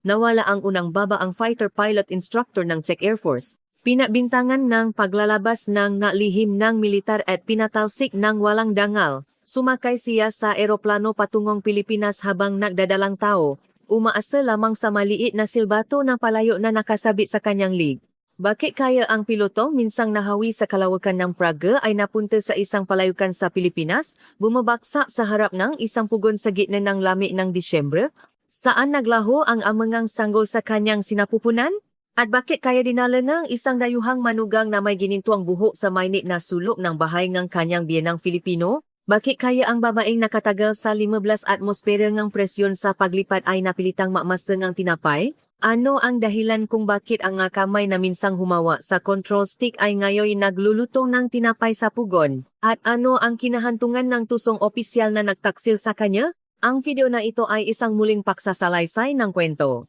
nawala ang unang babaang fighter pilot instructor ng Czech Air Force. Pinabintangan ng paglalabas ng lihim ng militar at pinatalsik ng walang dangal. Sumakay siya sa eroplano patungong Pilipinas habang nagdadalang tao. Umaasa lamang sa maliit na silbato ng palayo na nakasabit sa kanyang lig. Bakit kaya ang piloto minsang nahawi sa kalawakan ng Praga ay napunta sa isang palayukan sa Pilipinas, bumabaksak sa harap ng isang pugon sa gitna ng lamig ng Disyembre? Saan naglaho ang amangang sanggol sa kanyang sinapupunan? At bakit kaya dinala ng isang dayuhang manugang na may ginintuang buhok sa mainit na sulok ng bahay ng kanyang biyenang Filipino? Bakit kaya ang babaeng nakatagal sa 15 atmosfera ng presyon sa paglipat ay napilitang mamasang ang tinapay? Ano ang dahilan kung bakit ang kamay na minsang humawa sa control stick ay ngayon naglulutong ng tinapay sa pugon? At ano ang kinahantungan ng tusong opisyal na nagtaksil sa kanya? Ang video na ito ay isang muling paksasalaysay ng kwento.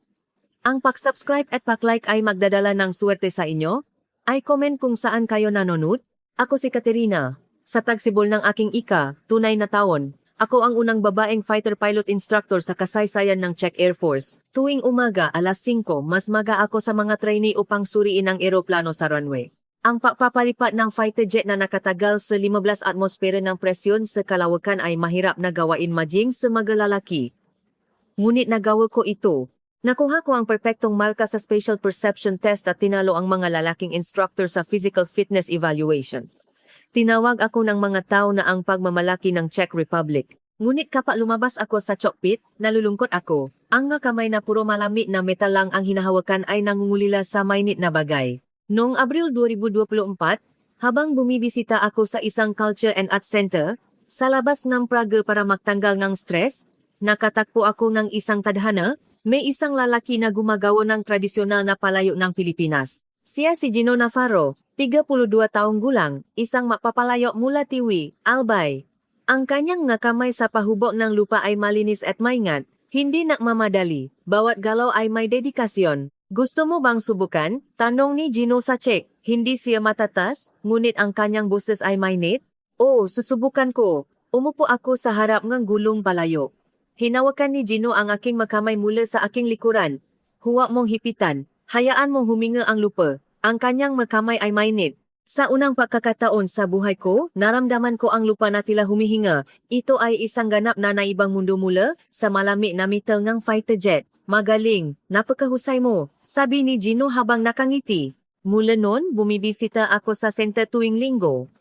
Ang pak-subscribe at pak-like ay magdadala ng swerte sa inyo. Ay comment kung saan kayo nanonood. Ako si Katerina. Sa tagsibol ng aking tunay na taon, ako ang unang babaeng fighter pilot instructor sa kasaysayan ng Czech Air Force. Tuwing umaga alas 5, mas maga ako sa mga trainee upang suriin ang eroplano sa runway. Ang pagpapalipat ng fighter jet na nakatagal sa 15 atmosfera ng presyon sa kalawakan ay mahirap na gawain majing sa mga lalaki. Ngunit nagawa ko ito. Nakuha ko ang perpektong marka sa spatial perception test at tinalo ang mga lalaking instructor sa physical fitness evaluation. Tinawag ako ng mga tao na ang pagmamalaki ng Czech Republic. Ngunit kapag lumabas ako sa cockpit, nalulungkot ako. Ang kamay na puro malamig na metal lang ang hinahawakan ay nangungulila sa mainit na bagay. Noong Abril 2024, habang bumibisita ako sa isang Culture and Arts Center, sa labas ng Praga para magtanggal ng stress, nakatakpo ako ng isang tadhana. May isang lalaki na gumagawa ng tradisyonal na palayo ng Pilipinas. Siya si Gino Navarro, 32 taong gulang, isang mapapalayo mula Tiwi, Albay. Ang kanyang kamay sa pahubog ng lupa ay malinis at maingat, hindi nagmamadali, bawat galaw ay may dedikasyon. Gusto mo bang subukan? Tanong ni Gino sa Czech. Hindi siya matatas, ngunit ang kanyang boses ay mainit. Oo, susubukan ko. Umupo ako sa harap ng gulong palayo. Hinawakan ni Gino ang aking makamay mula sa aking likuran. Huwag mong hipitan, hayaan mong huminga ang lupa. Ang kanyang makamay ay mainit. Sa unang pagkakataon sa buhay ko, naramdaman ko ang lupa na tila humihinga. Ito ay isang ganap na naibang mundo mula sa malamig na metal ng fighter jet. Magaling, napakahusay mo, sabi ni Gino habang nakangiti. Mula noon, bumibisita ako sa center tuwing linggo.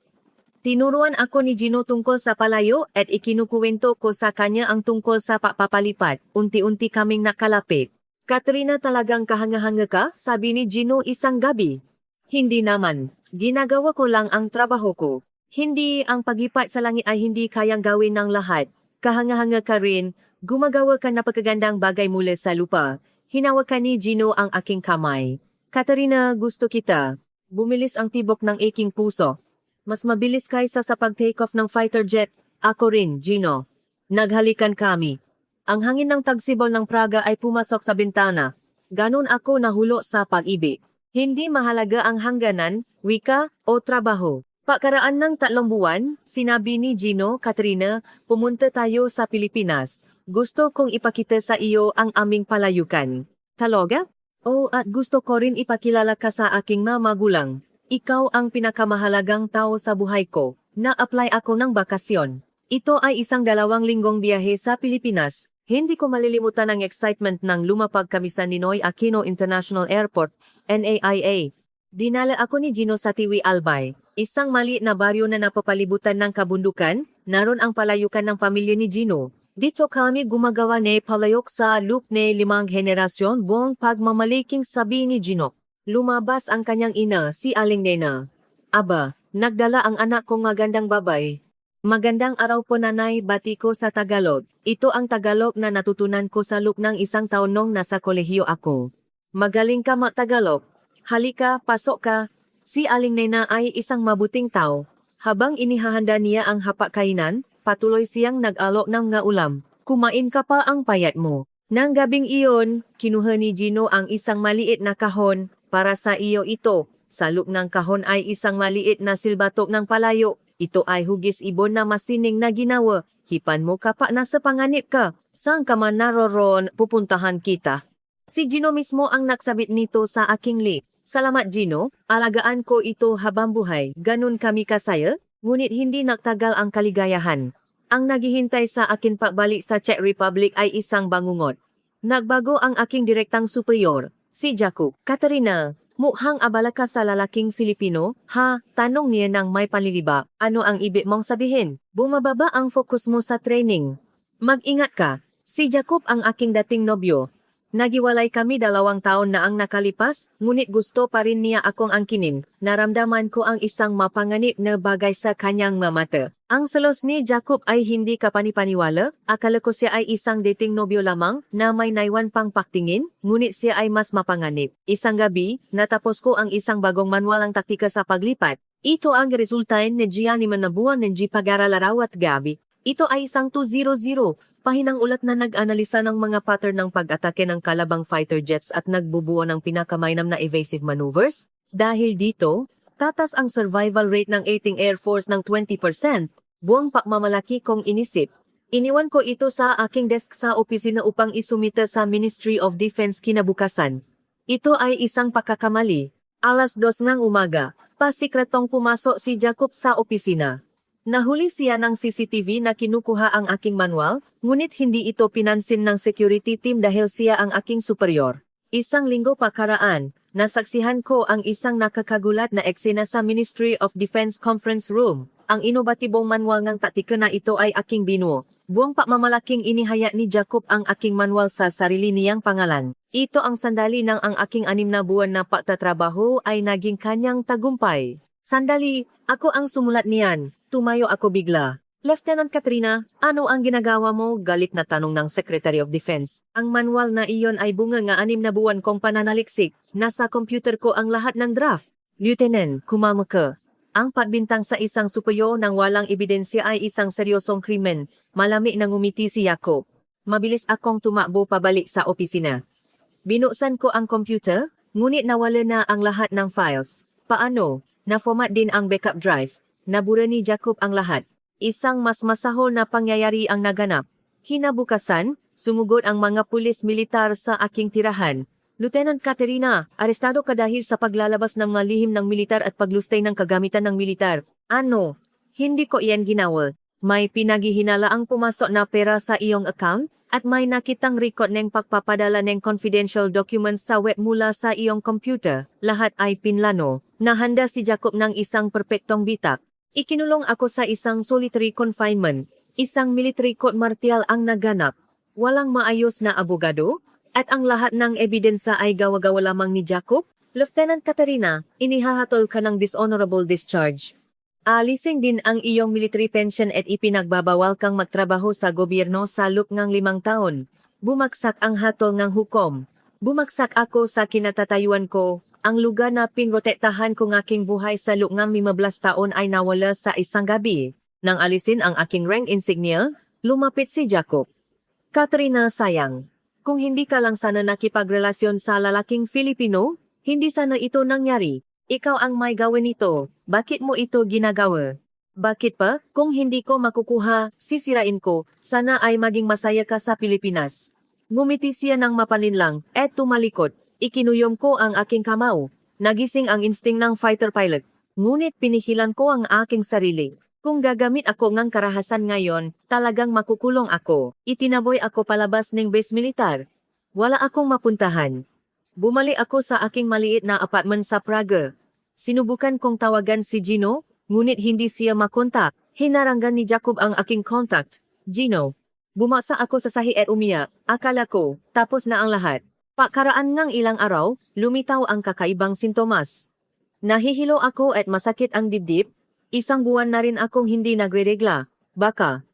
Tinuruan ako ni Gino tungkol sa palayo at ikinukuwento ko sa kanya ang tungkol sa papalipat. Unti-unti kaming nakalapit. Katrina, talagang kahanga-hanga ka? Sabi ni Gino isang gabi. Hindi naman. Ginagawa ko lang ang trabaho ko. Hindi, ang paglipat sa langit ay hindi kayang gawin ng lahat. Kahanga-hanga ka rin. Gumagawa ka napakagandang bagay mula sa lupa. Hinawakan ni Gino ang aking kamay. Katrina, gusto kita. Bumilis ang tibok ng aking puso. Mas mabilis kaysa sa pag-take off ng fighter jet. Ako rin, Gino. Naghalikan kami. Ang hangin ng tagsibol ng Praga ay pumasok sa bintana. Ganon ako nahulo sa pag-ibig. Hindi mahalaga ang hangganan, wika, o trabaho. Pagkaraan ng 3 buwan, sinabi ni Gino, Katrina, pumunta tayo sa Pilipinas. Gusto kong ipakita sa iyo ang aming palayukan. Talaga? Oo, at gusto ko rin ipakilala ka sa aking mga magulang. Ikaw ang pinakamahalagang tao sa buhay ko. Na-apply ako ng bakasyon. Ito ay isang 2 linggong biyahe sa Pilipinas. Hindi ko malilimutan ang excitement ng lumapag kami sa Ninoy Aquino International Airport, NAIA. Dinala ako ni Gino sa Tiwi, Albay. Isang maliit na baryo na napapalibutan ng kabundukan. Naroon ang palayukan ng pamilya ni Gino. Dito kami gumagawa ng palayok sa loop ng 5 henerasyon buong pagmamaliking, sabi ni Gino. Lumabas ang kanyang ina, si Aling Nena. Aba, nagdala ang anak kong magandang babay. Magandang araw po, nanay, bati ko sa Tagalog. Ito ang Tagalog na natutunan ko sa loob ng 1 taon nung nasa kolehiyo ako. Magaling ka mag-Tagalog. Halika, pasok ka. Si Aling Nena ay isang mabuting tao. Habang inihahanda niya ang hapag-kainan, patuloy siyang nag-alok ng nga ulam. Kumain ka pa, ang payat mo. Nang gabing iyon, kinuha ni Gino ang isang maliit na kahon. Para sa iyo ito. Sa loob ng kahon ay isang maliit na silbatok ng palayo. Ito ay hugis ibon na masining na ginawa. Hipan mo kapag nasa panganib ka. Saan ka man naroon, pupuntahan kita. Si Gino mismo ang nagsabit nito sa aking lip. Salamat Gino, alagaan ko ito habang buhay. Ganun kami kasaya, ngunit hindi nagtagal ang kaligayahan. Ang naghihintay sa akin pagbalik sa Czech Republic ay isang bangungot. Nagbago ang aking direktang superior, si Jakub. Katerina, mukhang abala ka sa lalaking Filipino, ha? Tanong niya nang may panliliba. Ano ang ibig mong sabihin? Bumababa ang focus mo sa training. Mag-ingat ka, si Jakub ang aking dating nobyo. Nagiwalay kami 2 taon na ang nakalipas, ngunit gusto pa rin niya akong angkinin. Naramdaman ko ang isang mapanganib na bagay sa kanyang mata. Ang selos ni Jakub ay hindi kapanipaniwala. Akala ko siya ay isang dating nobyo lamang na may naiwan pang paktingin, ngunit siya ay mas mapanganib. Isang gabi, natapos ko ang isang bagong manual ang taktika sa paglipat. Ito ang resulta ni Gianni Manabuan ng pag-aral araw at gabi. Ito ay isang 200, pahinang ulat na nag-analisa ng mga pattern ng pag-atake ng kalabang fighter jets at nagbubuo ng pinakamainam na evasive maneuvers. Dahil dito, tatas ang survival rate ng 18 Air Force ng 20%. Buong pagmamalaki kong inisip. Iniwan ko ito sa aking desk sa opisina upang isumita sa Ministry of Defense kinabukasan. Ito ay isang pagkakamali. 2:00 ng umaga, pasikretong pumasok si Jakub sa opisina. Nahuli siya ng CCTV na kinukuha ang aking manual, ngunit hindi ito pinansin ng security team dahil siya ang aking superior. Isang linggo pakaraan, nasaksihan ko ang isang nakakagulat na eksena sa Ministry of Defense Conference Room. Ang inobatibong manual ng taktika na ito ay aking binuo. Buong pagmamalaking inihaya ni Jakub ang aking manual sa sarili niyang pangalan. Ito ang sandali ng ang aking 6 na buwan na pagtatrabaho ay naging kanyang tagumpay. Sandali, ako ang sumulat niyan. Tumayo ako bigla. Lieutenant Katrina, ano ang ginagawa mo? Galit na tanong ng Secretary of Defense. Ang manual na iyon ay bunga nga 6 na buwan kong pananaliksik. Nasa computer ko ang lahat ng draft. Lieutenant, kumama ka. Ang pagbintang sa isang superior ng walang ebidensya ay isang seryosong krimen. Malami nang ngumiti si Jakub. Mabilis akong tumakbo pabalik sa opisina. Binuksan ko ang computer, ngunit nawala na ang lahat ng files. Paano? Na-format din ang backup drive. Nabura ni Jakub ang lahat. Isang mas masahol na pangyayari ang naganap. Kinabukasan, sumugod ang mga pulis militar sa aking tirahan. Lieutenant Katerina, arestado ka dahil sa paglalabas ng mga lihim ng militar at paglustay ng kagamitan ng militar. Ano? Hindi ko iyan ginawa. May pinaghihinala ang pumasok na pera sa iyong account at may nakitang record ng pagpapadala ng confidential documents sa web mula sa iyong computer. Lahat ay pinlano. Nahanda si Jakub ng isang perpektong bitak. Ikinulong ako sa isang solitary confinement. Isang military court martial ang naganap. Walang maayos na abogado, at ang lahat ng ebidensya ay gawa-gawa lamang ni Jakub. Lieutenant Katerina, inihahatol ka ng dishonorable discharge. Alisin din ang iyong military pension at ipinagbabawal kang magtrabaho sa gobyerno sa loob ng 5 taon. Bumagsak ang hatol ng hukom. Bumagsak ako sa kinatatayuan ko. Ang lugar na pinrotektahan ko ng aking buhay sa loob ng 15 taon ay nawala sa isang gabi. Nang alisin ang aking rank insignia, lumapit si Jakub. Katrina, sayang. Kung hindi ka lang sana nakipagrelasyon sa lalaking Filipino, hindi sana ito nangyari. Ikaw ang may gawin ito. Bakit mo ito ginagawa? Bakit pa? Kung hindi ko makukuha, sisirain ko. Sana ay maging masaya ka sa Pilipinas. Ngumiti siya ng mapalinlang at tumalikod. Ikinuyom ko ang aking kamao. Nagising ang instinct ng fighter pilot. Ngunit pinihilan ko ang aking sarili. Kung gagamit ako ng karahasan ngayon, talagang makukulong ako. Itinaboy ako palabas ng base militar. Wala akong mapuntahan. Bumalik ako sa aking maliit na apartment sa Praga. Sinubukan kong tawagan si Gino, ngunit hindi siya makontak. Hinarangan ni Jakub ang aking contact. Gino. Bumasa ako sa sahi at umiyak. Akala ko, tapos na ang lahat. Pagkaraan ng ilang araw, lumitaw ang kakaibang sintomas. Nahihilo ako at masakit ang dibdib. 1 buwan na rin akong hindi nagre-regla. Baka.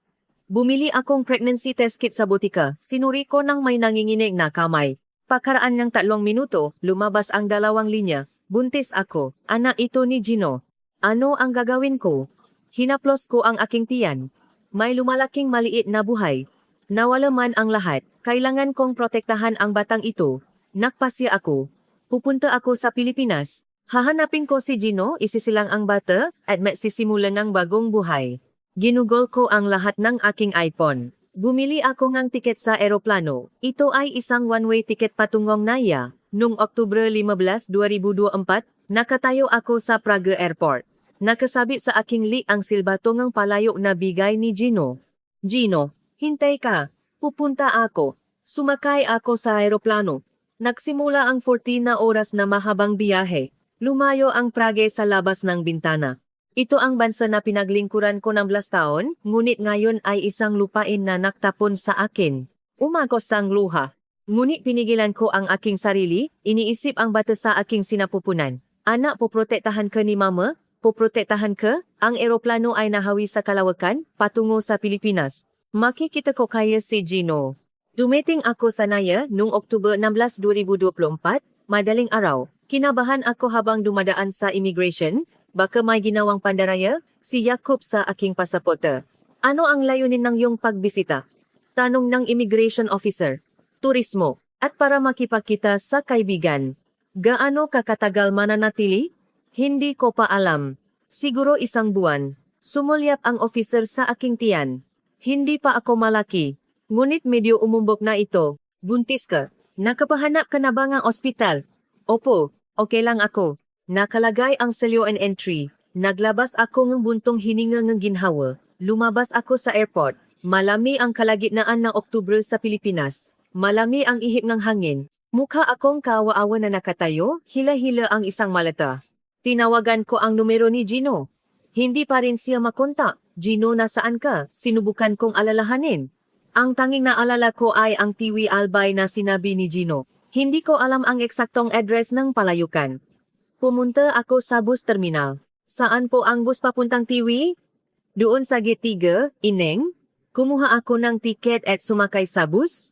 Bumili akong pregnancy test kit sa butika. Sinuri ko ng may nanginginig na kamay. Pagkaraan ng 3 minuto, lumabas ang 2 linya. Buntis ako. Anak ito ni Gino. Ano ang gagawin ko? Hinaplos ko ang aking tiyan. May lumalaking maliit na buhay. Nawala man ang lahat. Kailangan kong protektahan ang batang ito. Nakpasya ako. Pupunta ako sa Pilipinas. Hahanapin ko si Gino, isisilang ang bata, at magsisimulan ng bagong buhay. Ginugol ko ang lahat ng aking iPhone. Bumili ako ng tiket sa eroplano. Ito ay isang one-way tiket patungong Naya. Noong Oktubre 15, 2024, nakatayo ako sa Prague Airport. Nakasabit sa aking li ang silbatong palayo na bigay ni Gino. Gino, hintay ka. Pupunta ako. Sumakay ako sa eroplano. Nagsimula ang 14 na oras na mahabang biyahe. Lumayo ang Prague sa labas ng bintana. Ito ang bansa na pinaglingkuran ko ng 10 taon, ngunit ngayon ay isang lupain na naktapon sa akin. Umagos ang luha. Ngunit pinigilan ko ang aking sarili, iniisip ang bata sa aking sinapupunan. Anak, poprotektahan ka ni mama? Poprotektahan ka? Ang eroplano ay nahawi sa kalawakan, patungo sa Pilipinas. Makikita ko kaya si Gino. Dumating ako sa Naya noong Oktubre 16, 2024, madaling araw. Kinabahan ako habang dumadaan sa immigration. Baka may ginawang pandaraya, si Jacob sa aking pasaporte. Ano ang layunin ng iyong pagbisita? Tanong ng immigration officer. Turismo, at para makipagkita sa kaibigan. Gaano kakatagal mananatili? Hindi ko pa alam. Siguro 1 buwan. Sumulyap ang officer sa aking tiyan. Hindi pa ako malaki. Ngunit medyo umumbok na ito. Buntis ka. Nakapahanap ka na ba ng ospital? Opo, okay lang ako. Nakalagay ang selyo and entry. Naglabas ako ng buntong hininga ng ginhawa. Lumabas ako sa airport. Malami ang kalagitnaan ng Oktubre sa Pilipinas. Malami ang ihip ng hangin. Mukha akong kaawa-awa na nakatayo, hila-hila ang isang maleta. Tinawagan ko ang numero ni Gino. Hindi pa rin siya makontak. Gino, nasaan ka? Sinubukan kong alalahanin. Ang tanging naalala ko ay ang Tiwi Albay na sinabi ni Gino. Hindi ko alam ang eksaktong address ng palayukan. Pumunta ako sa bus terminal. Saan po ang bus papuntang Tiwi? Doon sa Gate 3, Ineng. Kumuha ako ng tiket at sumakay sa bus.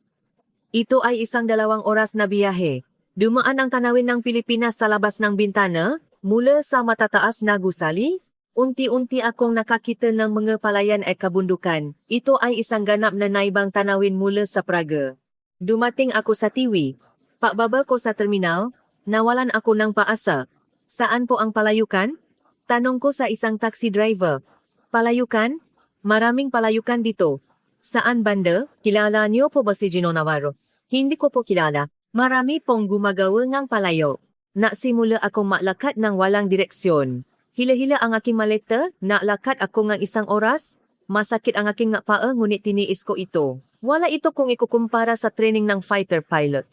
Ito ay 1-2 oras na biyahe. Dumaan ang tanawin ng Pilipinas sa labas ng bintana, mula sa matataas na gusali. Unti-unti akong nakakita ng mga palayan at kabundukan. Ito ay isang ganap na naibang tanawin mula sa Prague. Dumating ako sa Tiwi. Pagbaba ko sa terminal, nawalan ako ng paasa. Saan po ang palayukan? Tanong ko sa isang taxi driver. Palayukan? Maraming palayukan dito. Saan banda? Kilala niyo po ba si Gino Navarro? Hindi ko po kilala. Marami pong gumagawa ng palayo. Nasimula akong maglakad ng walang direksyon. Hila-hila ang aking maleta, naglakad ako ng 1 oras. Masakit ang aking paa ngunit tiniis ko ito. Wala ito kung ikukumpara sa training ng fighter pilot.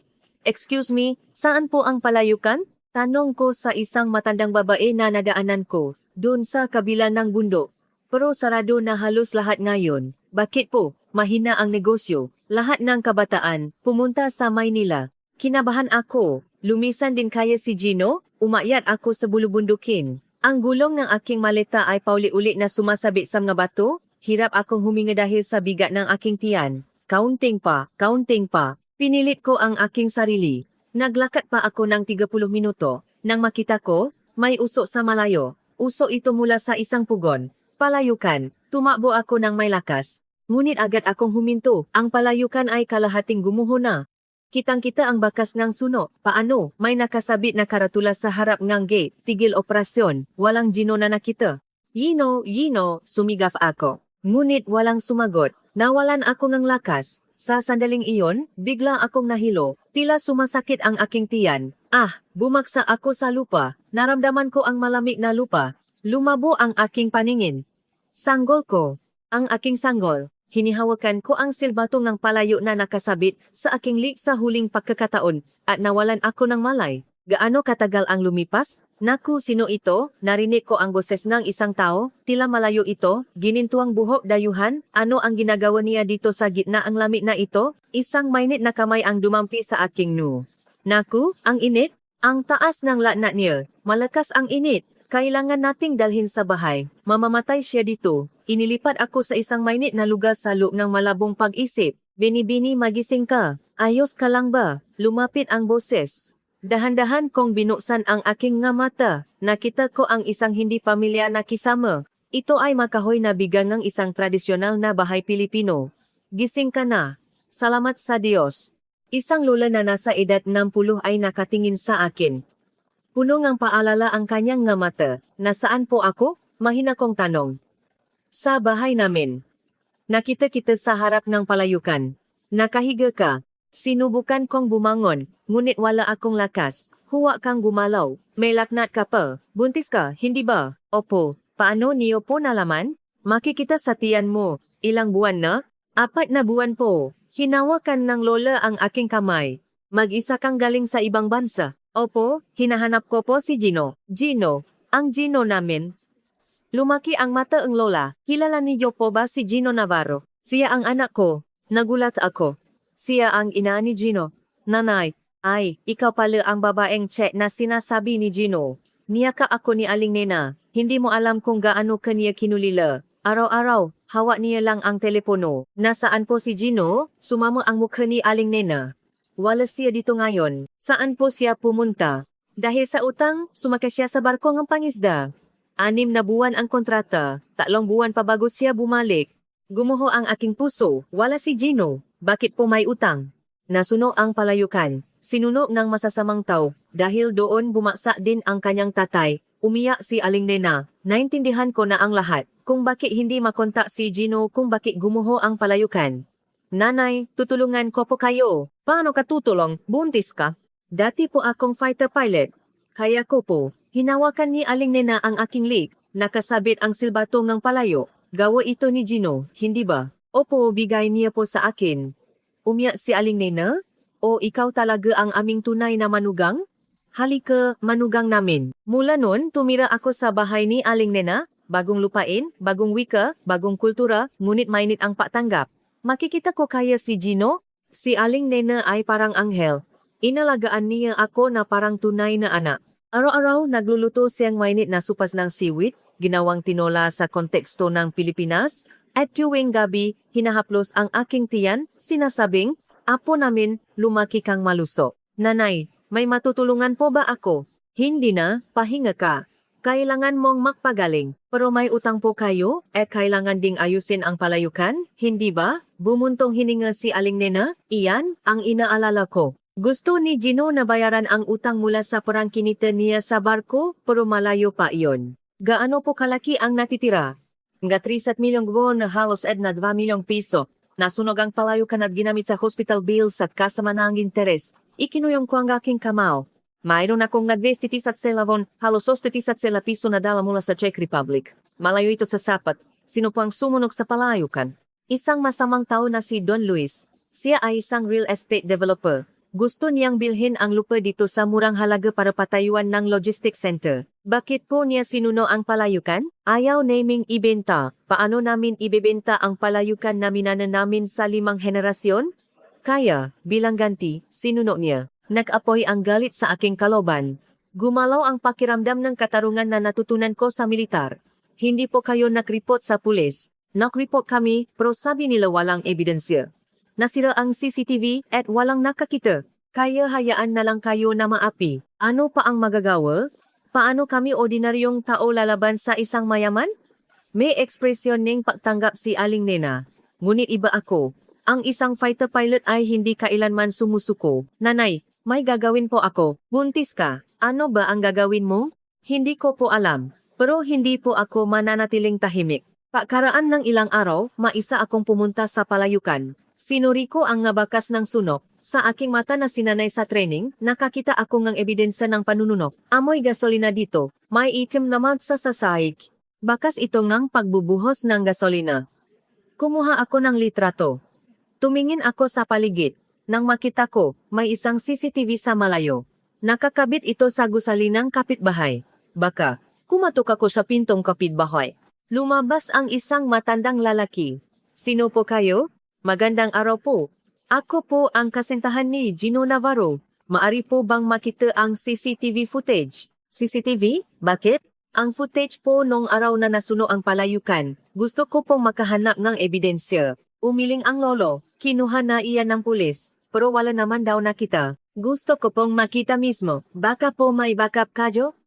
Excuse me, saan po ang palayukan? Tanong ko sa isang matandang babae na nadaanan ko, doon sa kabila ng bundok. Pero sarado na halos lahat ngayon. Bakit po? Mahina ang negosyo. Lahat ng kabataan, pumunta sa Maynila. Kinabahan ako. Lumisan din kaya si Gino? Umakyat ako sa bulubundukin. Ang gulong ng aking maleta ay pauli-uli na sumasabit sa mga bato. Hirap akong huminga dahil sa bigat ng aking tiyan. Counting pa. Pinilit ko ang aking sarili. Naglakad pa ako ng 30 minuto. Nang makita ko, may uso sa malayo. Uso ito mula sa isang pugon. Palayukan. Tumakbo ako ng may lakas. Ngunit agad akong huminto. Ang palayukan ay kalahating gumuho na. Kitang-kita ang bakas ng suno. Paano? May nakasabit na karatula sa harap ng gate. Tigil operasyon. Walang Gino na nakita. Yino, sumigaf ako. Ngunit walang sumagot. Nawalan ako ng lakas. Sa sandaling iyon, bigla akong nahilo. Tila sumasakit ang aking tiyan. Bumagsak ako sa lupa. Naramdaman ko ang malamig na lupa. Lumabo ang aking paningin. Sanggol ko. Ang aking sanggol. Hinihawakan ko ang silbatong ng palayo na nakasabit sa aking lig sa huling pagkakataon at nawalan ako ng malay. Gaano katagal ang lumipas? Naku, sino ito? Narinig ko ang boses ng isang tao. Tila malayo ito. Ginintuang buhok dayuhan. Ano ang ginagawa niya dito sa gitna ang lamig na ito? Isang mainit na kamay ang dumampi sa aking noo. Naku, ang init. Ang taas ng lagnat niya. Malakas ang init. Kailangan nating dalhin sa bahay. Mamamatay siya dito. Inilipat ako sa isang mainit na lugar sa loob ng malabong pag-isip. Bini-bini, magising ka. Ayos ka lang ba? Lumapit ang boses. Dahan-dahan kong binuksan ang aking nga mata. Nakita ko ang isang hindi pamilyar na kisama. Ito ay makahoy na bigang ng isang tradisyonal na bahay Pilipino. Gising ka na. Salamat sa Diyos. Isang lola na nasa edad 60 ay nakatingin sa akin. Puno ng paalala ang kanyang nga mata. Nasaan po ako? Mahina kong tanong. Sa bahay namin. Nakita kita sa harap ng palayukan. Nakahiga ka. Sinubukan kong bumangon, ngunit wala akong lakas. Huwag kang gumalaw. May laknat ka pa. Buntis ka, hindi ba? Opo. Paano niyo po nalaman? Makikita sa tiyan mo. Ilang buwan na? 4 na buwan po. Hinawakan ng lola ang aking kamay. Mag-isa kang galing sa ibang bansa. Opo, hinahanap ko po si Gino. Gino, ang Gino namin. Lumaki ang mata ang lola. Kilala niyo po ba si Gino Navarro? Siya ang anak ko. Nagulat ako. Siya ang ina ni Gino. Nanay, ay, ikaw pala ang babaeng Che na sinasabi ni Gino. Niyaka ako ni Aling Nena. Hindi mo alam kung gaano kaniya kinulila. Araw-araw, hawak niya lang ang telepono. Nasaan po si Gino? Sumama ang mukha ni Aling Nena. Wala siya dito ngayon. Saan po siya pumunta? Dahil sa utang, sumakay siya sa barko ng pangisda. 6 na buwan ang kontrata. 3 buwan pa bago siya bumalik. Gumuho ang aking puso. Wala si Gino. Bakit po may utang? Nasuno ang palayukan. Sinuno ng masasamang tao. Dahil doon bumaksa din ang kanyang tatay. Umiyak si Aling Nena. Naintindihan ko na ang lahat. Kung bakit hindi makontak si Gino, kung bakit gumuho ang palayukan. Nanay, tutulungan ko po kayo. Paano ka tutulong? Buntis ka? Dati po akong fighter pilot. Kaya ko po. Hinawakan ni Aling Nena ang aking leg. Nakasabit ang silbato ng palayo. Gawa ito ni Gino, hindi ba? Opo, bigay niya po sa akin. Umiyak si Aling Nena? O ikaw talaga ang aming tunay na manugang? Halika, manugang namin. Mula noon, tumira ako sa bahay ni Aling Nena. Bagong lupain, bagong wika, bagong kultura, ngunit mainit ang patanggap. Makikita ko kaya si Gino? Si Aling Nena ay parang anghel. Inalagaan niya ako na parang tunay na anak. Araw-araw nagluluto siyang mainit na supas ng seaweed, ginawang tinola sa konteksto ng Pilipinas, at tuwing gabi, hinahaplos ang aking tiyan, sinasabing, "Apo namin, lumaki kang maluso." Nanay, may matutulungan po ba ako? Hindi na, pahinga ka. Kailangan mong magpagaling. Pero may utang po kayo, at kailangan ding ayusin ang palayukan, hindi ba? Bumuntong hininga si Aling Nena, iyan ang inaalala ko. Gusto ni Gino na bayaran ang utang mula sa perang kinita niya sa barko, pero malayo pa iyon. Gaano po kalaki ang natitira? Nga 3 milyong won na halos na 2 milyong piso. Nasunog ang palayukan at ginamit sa hospital bills at kasama ng interes. Ikinuyong ko ang aking kamao. Mayroon akong nadvestitisat sila won, halos 37 sila piso na dala mula sa Czech Republic. Malayo ito sa sapat. Sino po ang sumunog sa palayukan? Isang masamang tao na si Don Luis. Siya ay isang real estate developer. Gusto niyang bilhin ang lupa dito sa murang halaga para patayuan ng logistics center. Bakit po niya sinuno ang palayukan? Ayaw naming ibenta. Paano namin ibebenta ang palayukan na minanan namin sa 5 henerasyon? Kaya, bilang ganti, sinuno niya. Nag-apoy ang galit sa aking kaloban. Gumalaw ang pakiramdam ng katarungan na natutunan ko sa militar. Hindi po kayo nakripot sa pulis. Nakripot kami, pero sabi nila walang ebidensya. Nasira ang CCTV at walang nakakita. Kaya hayaan na lang kayo na maapi. Ano pa ang magagawa? Paano kami ordinaryong tao lalaban sa isang mayaman? May ekspresyon ng pagtanggap si Aling Nena. Ngunit iba ako. Ang isang fighter pilot ay hindi kailanman sumusuko. Nanay, may gagawin po ako. Buntis ka. Ano ba ang gagawin mo? Hindi ko po alam. Pero hindi po ako mananatiling tahimik. Pagkaraan ng ilang araw, maisa akong pumunta sa palayukan. Sinuri ko ang nabakas ng sunok. Sa aking mata na sinanay sa training, nakakita ako ng ebidensya ng panununok. Amoy gasolina dito. May itim naman sa sasahig. Bakas ito ngang pagbubuhos ng gasolina. Kumuha ako ng litrato. Tumingin ako sa paligid. Nang makita ko, may isang CCTV sa malayo. Nakakabit ito sa gusalinang kapitbahay. Baka, kumatok ako sa pintong kapitbahay. Lumabas ang isang matandang lalaki. Sino po kayo? Magandang araw po. Ako po ang kasintahan ni Gino Navarro. Maari po bang makita ang CCTV footage? CCTV? Bakit? Ang footage po nung araw na nasuno ang palayukan. Gusto ko pong makahanap ng ebidensya. Umiling ang lolo. Kinuha na iyan ng pulis. Pero wala naman daw nakita. Gusto ko pong makita mismo. Baka po may backup kayo?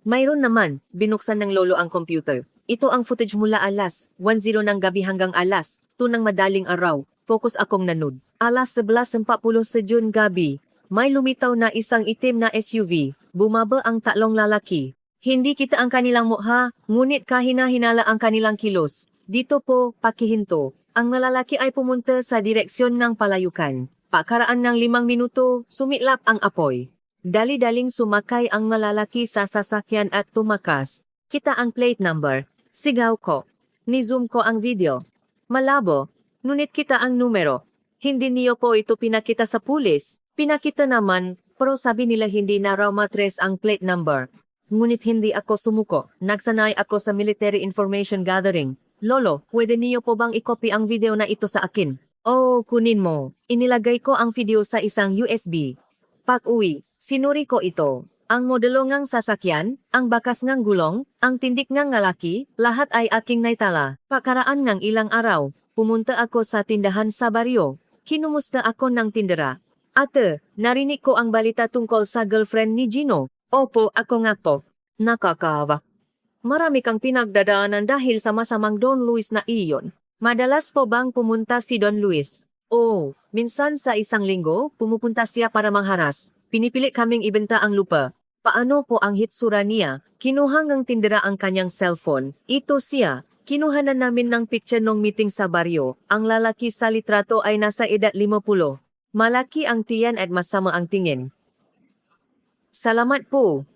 Mayroon naman. Binuksan ng lolo ang computer. Ito ang footage mula alas 10 ng gabi hanggang alas 2 ng madaling araw. Focus akong nanood. Alas 11:40 sa June gabi. May lumitaw na isang itim na SUV. Bumaba ang 3 lalaki. Hindi kita ang kanilang mukha, ngunit kahina-hinala ang kanilang kilos. Dito po, pakihinto. Ang lalaki ay pumunta sa direksyon ng palayukan. Pagkaraan ng 5 minuto, sumiklap ang apoy. Dali-daling sumakay ang lalaki sa sasakyan at tumakas. Kita ang plate number. Sigaw ko. Ni-zoom ko ang video. Malabo. Ngunit kita ang numero. Hindi niyo po ito pinakita sa pulis. Pinakita naman, pero sabi nila hindi na raw matres ang plate number. Ngunit hindi ako sumuko. Nagsanay ako sa military information gathering. Lolo, pwede niyo po bang i-copy ang video na ito sa akin? Oh, kunin mo. Inilagay ko ang video sa isang USB. Pag-uwi, sinuri ko ito. Ang modelo ngang sasakyan, ang bakas ngang gulong, ang tindik ngang lalaki, lahat ay aking naitala. Pagkaraan ngang ilang araw, pumunta ako sa tindahan sa baryo. Kinumusta ako ng tindera. Ate, narinig ko ang balita tungkol sa girlfriend ni Gino. Opo, ako nga po. Nakakaawa. Marami kang pinagdadaanan dahil sa masamang Don Luis na iyon. Madalas po bang pumunta si Don Luis? Oo, minsan sa isang linggo, pumupunta siya para mangharas. Pinipili kaming ibenta ang lupa. Paano po ang hitsura niya? Kinuha ng tindera ang kanyang cellphone. Ito siya. Kinuhanan namin ng picture nung meeting sa baryo. Ang lalaki sa litrato ay nasa edad 50. Malaki ang tiyan at masama ang tingin. Salamat po.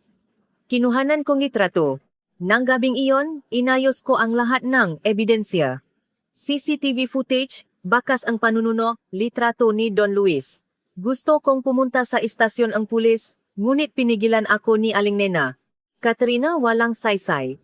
Kinuhanan kong litrato. Nang gabing iyon, inayos ko ang lahat ng ebidensya. CCTV footage, bakas ang panununo, litrato ni Don Luis. Gusto kong pumunta sa istasyon ang pulis, ngunit pinigilan ako ni Aling Nena. Katrina walang saysay.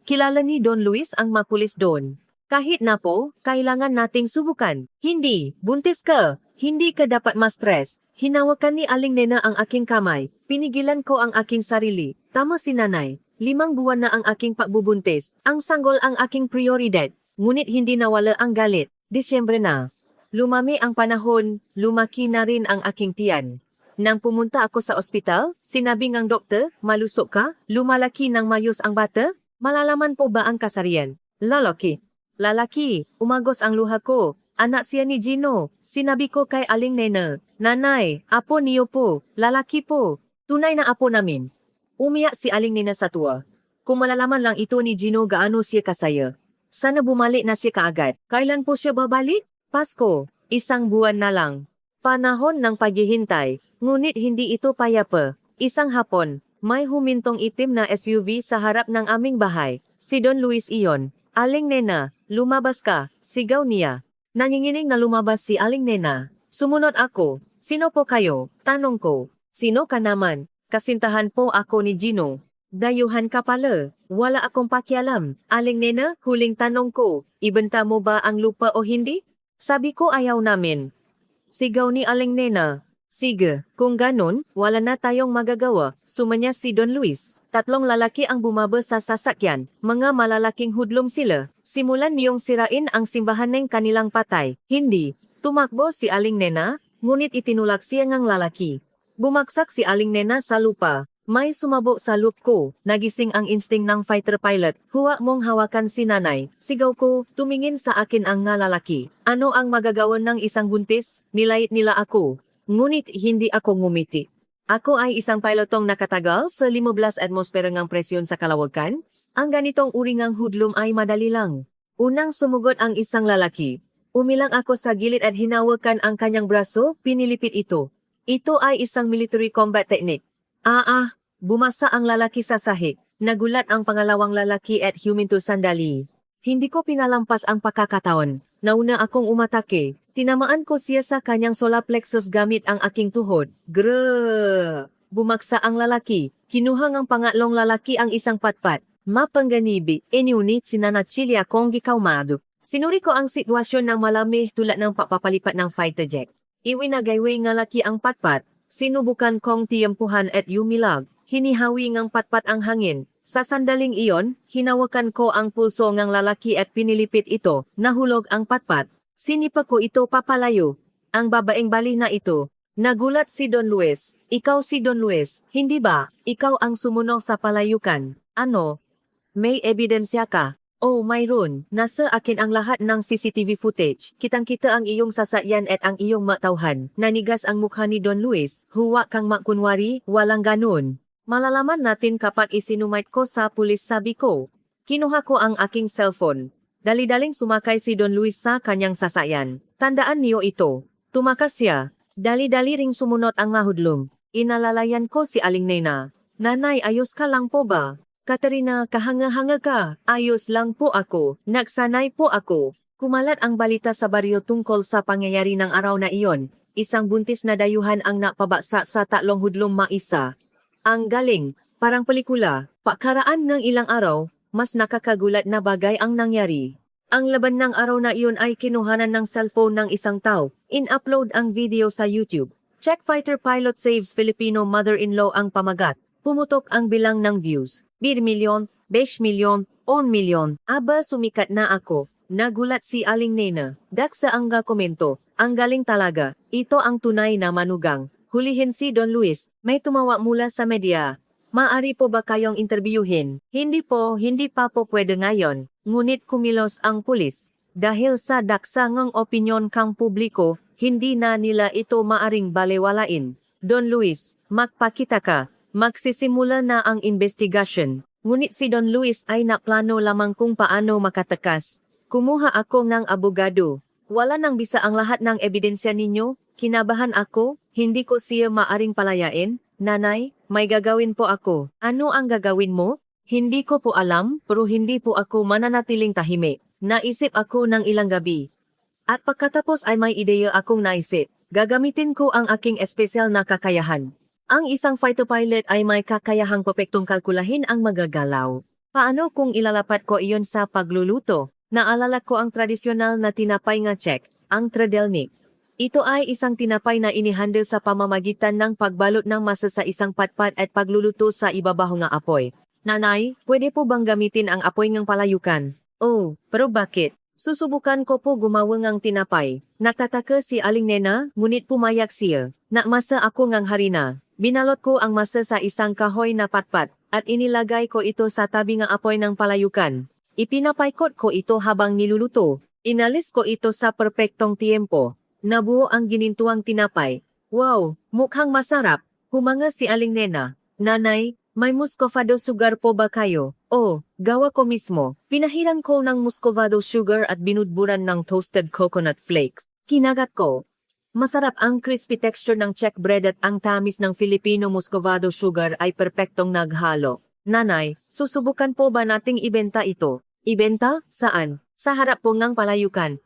Kilala ni Don Luis ang mapulis doon. Kahit na po, kailangan nating subukan. Hindi, buntis ka. Hindi ka dapat ma-stress. Hinawakan ni Aling Nena ang aking kamay. Pinigilan ko ang aking sarili. Tama si nanay. 5 buwan na ang aking pagbubuntis. Ang sanggol ang aking prioridad. Ngunit hindi nawala ang galit. Disyembre na. Lumami ang panahon, lumaki na rin ang aking tiyan. Nang pumunta ako sa ospital, sinabi ng doktor, malusok ka, lumalaki ng mayos ang bata, malalaman po ba ang kasarian? Lalaki. Lalaki, umagos ang luha ko. Anak siya ni Gino. Sinabi ko kay Aling Nena, Nanay, apo niyo po, lalaki po. Tunay na apo namin. Umiyak si Aling Nena sa tuwa. Kung malalaman lang ito ni Gino gaano siya kasaya. Sana bumalik na siya kaagad. Kailan po siya babalik? Pasko, 1 buwan na lang. Panahon ng paghihintay, ngunit hindi ito payapa. Isang hapon, may humintong itim na SUV sa harap ng aming bahay. Si Don Luis iyon. Aling Nena, lumabas ka, sigaw niya. Nanginginig na lumabas si Aling Nena. Sumunod ako. Sino po kayo? Tanong ko. Sino ka naman? Kasintahan po ako ni Gino. Dayuhan ka pala. Wala akong pakialam. Aling Nena, huling tanong ko. Ibenta mo ba ang lupa o hindi? Sabi ko ayaw namin. Sigaw ni Aling Nena. Sige, kung ganun, wala na tayong magagawa. Sumanya si Don Luis. 3 lalaki ang bumaba sa sasakyan. Mga malalaking hudlom sila. Simulan niyong sirain ang simbahan ng kanilang patay. Hindi. Tumakbo si Aling Nena, ngunit itinulak siya ng lalaki. Bumagsak si Aling Nena sa lupa. May sumabog sa loop ko. Nagising ang insting ng fighter pilot. Huwag mong hawakan si nanay. Sigaw ko, tumingin sa akin ang lalaki. Ano ang magagawan ng isang buntis? Nilait nila ako. Ngunit hindi ako ngumiti. Ako ay isang pilotong nakatagal sa 15 atmosfera ng presyon sa kalawakan. Ang ganitong uri ng hudlom ay madali lang. Unang sumugot ang isang lalaki. Umilang ako sa gilid at hinawakan ang kanyang braso, pinilipit ito. Ito ay isang military combat technique. Bumasa ang lalaki sa sahig. Nagulat ang pangalawang lalaki at huminto sandali. Hindi ko pinalampas ang pagkakataon. Nauna akong umatake. Tinamaan ko siya sa kanyang solar plexus gamit ang aking tuhod. Grrrr! Bumaksa ang lalaki. Kinuha ng pangatlong lalaki ang isang patpat. Mapangganibi, inunit sinanachili akong gikaumado. Sinuri ko ang sitwasyon ng malamig tulad ng papapalipat ng fighter jet. Iwinagaywe ng laki ang patpat. Sinubukan kong tiyempuhan at yumilag. Hinihawi ng patpat ang hangin. Sa sandaling iyon, hinawakan ko ang pulso ng lalaki at pinilipit ito. Nahulog ang patpat. Sinipa ko ito papalayo. Ang babaeng bali na ito. Nagulat si Don Luis. Ikaw si Don Luis, hindi ba? Ikaw ang sumunod sa palayukan. Ano? May ebidensya ka? Oh, mayroon. Nasa akin ang lahat ng CCTV footage. Kitang-kita ang iyong sasakyan at ang iyong matauhan. Nanigas ang mukha ni Don Luis. Huwag kang makunwari, walang ganun. Malalaman natin kapag isinumite ko sa pulis, sabi ko. Kinuha ko ang aking cellphone. Dali-daling sumakay si Don Luis sa kanyang sasakyan. Tandaan niyo ito. Tumakas siya. Dali-dali ring sumunod ang mahudlong. Inalalayan ko si Aling Nena. Nanay, ayos ka lang po ba? Katerina, kahanga-hanga ka. Ayos lang po ako. Nagsanay po ako. Kumalat ang balita sa baryo tungkol sa pangyayari ng araw na iyon. Isang buntis na dayuhan ang napabaksa sa tatlong hudlong maisa. Ang galing, parang pelikula. Pakaraan ng ilang araw, mas nakakagulat na bagay ang nangyari. Ang laban ng araw na iyon ay kinuhanan ng cellphone ng isang tao. In-upload ang video sa YouTube. Czech fighter pilot saves Filipino mother-in-law ang pamagat. Pumutok ang bilang ng views. 1 milyon, 2 milyon, 1 milyon. Aba, sumikat na ako. Nagulat si Aling Nena. Daksa ang komento. Ang galing talaga. Ito ang tunay na manugang. Hulihin si Don Luis. May tumawa mula sa media. Maari po ba kayong interviewin? Hindi po, hindi pa po pwede ngayon. Ngunit kumilos ang pulis. Dahil sa daksangang opinyon kang publiko, hindi na nila ito maaring balewalain. Don Luis, magpakita ka. Magsisimula na ang investigasyon. Ngunit si Don Luis ay naplano lamang kung paano makatakas. Kumuha ako ng abogado. Wala nang bisa ang lahat ng ebidensya ninyo. Kinabahan ako, hindi ko siya maaring palayain. Nanay, may gagawin po ako. Ano ang gagawin mo? Hindi ko po alam, pero hindi po ako mananatiling tahimik. Naisip ako ng ilang gabi. At pagkatapos ay may ideya akong naisip. Gagamitin ko ang aking espesyal na kakayahan. Ang isang fighter pilot ay may kakayahang pepektong kalkulahin ang magagalaw. Paano kung ilalapat ko iyon sa pagluluto? Naalala ko ang tradisyonal na tinapay nga Czech, ang tradelnik. Ito ay isang tinapay na inihandle sa pamamagitan ng pagbalot ng masa sa isang patpat at pagluluto sa ibabaw ng apoy. Nanay, pwede po bang gamitin ang apoy ng palayukan? Oh, pero bakit? Susubukan ko po gumawa ng tinapay. Natataka si Aling Nena, ngunit pumayak siya. Nakmasa ako ng harina. Binalot ko ang masa sa isang kahoy na patpat at inilagay ko ito sa tabi ng apoy ng palayukan. Ipinapaikot ko ito habang niluluto. Inalis ko ito sa perpektong tiempo. Nabuo ang ginintuang tinapay. Wow, mukhang masarap. Humanga si Aling Nena. Nanay, may muscovado sugar po ba kayo? Oh, gawa ko mismo. Pinahiran ko ng muscovado sugar at binudburan ng toasted coconut flakes. Kinagat ko. Masarap ang crispy texture ng Czech bread at ang tamis ng Filipino muscovado sugar ay perpektong naghalo. Nanay, susubukan po ba nating ibenta ito? Ibenta? Saan? Sa harap po ng palayukan.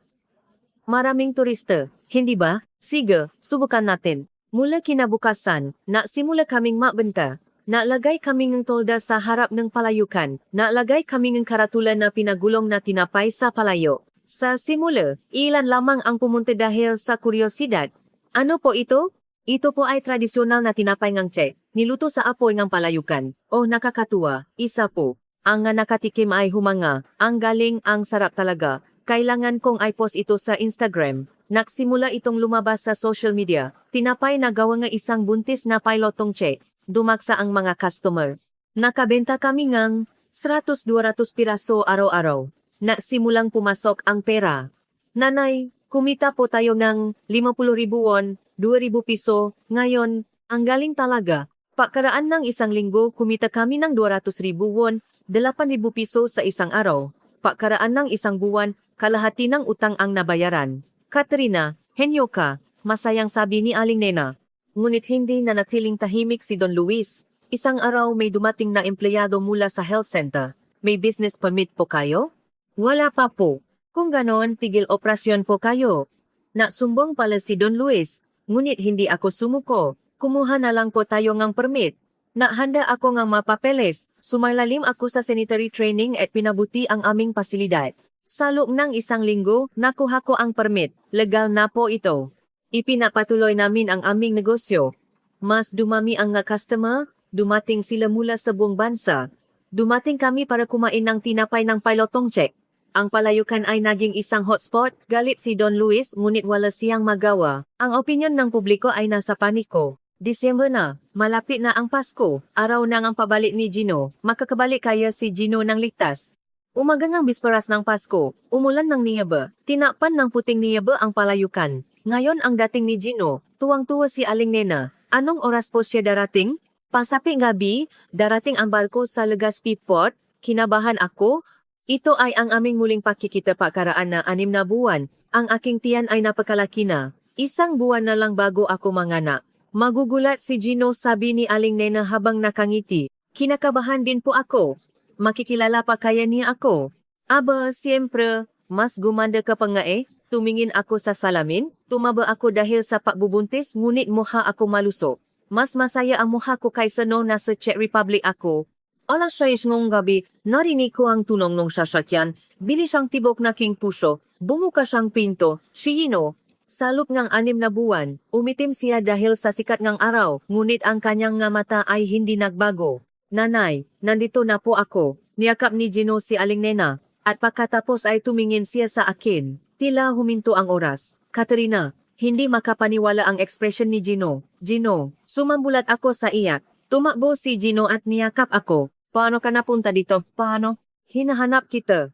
Maraming turista, hindi ba? Sige, subukan natin. Mula kinabukasan, nasimula kaming mabenta. Nalagay kaming ng tolda sa harap ng palayukan. Nalagay kaming ng karatulan na pinagulong na tinapay sa palayo. Sa simula, ilan lamang ang pumunta dahil sa kuryosidad. Ano po ito? Ito po ay tradisyonal na tinapay ng Czech, niluto sa apoy ng palayukan. Oh, nakakatuwa, isa po. Ang nakatikim ay humanga, ang galing, ang sarap talaga. Kailangan kong i-post ito sa Instagram. Nagsimula itong lumabas sa social media. Tinapay na gawa ng isang buntis na pilotong Czech. Dumaksa ang mga customer. Nakabenta kami ng 100-200 piraso araw-araw. Nagsimulang pumasok ang pera. Nanay, kumita po tayo ng 50,000 won, 2,000 piso. Ngayon, ang galing talaga. Pagkaraan ng isang linggo, kumita kami ng 200,000 won, 8,000 piso sa isang araw. Pagkaraan ng isang buwan, kalahati ng utang ang nabayaran. Katrina, henyo ka, masayang sabi ni Aling Nena. Ngunit hindi nanatiling tahimik si Don Luis. Isang araw may dumating na empleyado mula sa health center. May business permit po kayo? Wala pa po. Kung ganoon, tigil operasyon po kayo. Nasumbong pala si Don Luis, ngunit hindi ako sumuko. Kumuha na lang po tayo ng permit. Nahanda ako ng mapapeles, sumalalim ako sa sanitary training at pinabuti ang aming pasilidad. Sa loob ng isang linggo, nakuha ko ang permit. Legal na po ito. Ipinapatuloy namin ang aming negosyo. Mas dumami ang customer, dumating sila mula sa buong bansa. Dumating kami para kumain ng tinapay ng pilotong Czech. Ang palayukan ay naging isang hotspot, galit si Don Luis ngunit wala siyang magawa. Ang opinyon ng publiko ay nasa paniko. Disyembre na, malapit na ang Pasko, araw na ang pabalik ni Gino. Makakabalik kaya si Gino ng ligtas? Umagang ang bisperas ng Pasko, umulan ng niyebe. Tinapan ng puting niyebe ang palayukan. Ngayon ang dating ni Gino, tuwang-tuwa si Aling Nena. Anong oras po siya darating? Pasaping gabi, darating ang barko sa Legazpi Port. Kinabahan ako. Ito ay ang aming muling pakikita pakaraan na 6 na buwan. Ang aking tiyan ay napakalaki na. 1 buwan na lang bago ako manganak. Magugulat si Gino, sabi ni Aling Nena habang nakangiti. Kinakabahan din po ako. Makikilala pa kaya niya ako? Aba, siyempre, mas gumanda ka pa nga eh. Tumingin ako sa salamin, tumaba ako dahil sa pagbubuntis, ngunit mukha ako malusog. Mas masaya ang mukha ko kaysa nung nasa Czech Republic ako. Alas 6 ngong gabi, narinig ko ang tunog ng sasakyan. Bilis ang tibok na king puso. Bumukas ang pinto. Si Gino. Sa loob ng 6 na buwan, umitim siya dahil sa sikat ng araw, ngunit ang kanyang nga mata ay hindi nagbago. Nanay, nandito na po ako. Niyakap ni Gino si Aling Nena, at pagkatapos ay tumingin siya sa akin. Tila huminto ang oras. Katerina, hindi makapaniwala ang ekspresyon ni Gino. Gino, sumambulat ako sa iyak. Tumakbo si Gino at niyakap ako. Paano ka napunta dito? Paano? Hinahanap kita.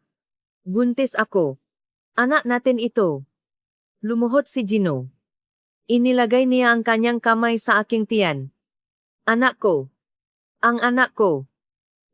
Buntis ako. Anak natin ito. Lumuhod si Gino. Inilagay niya ang kanyang kamay sa aking tiyan. Anak ko. Ang anak ko.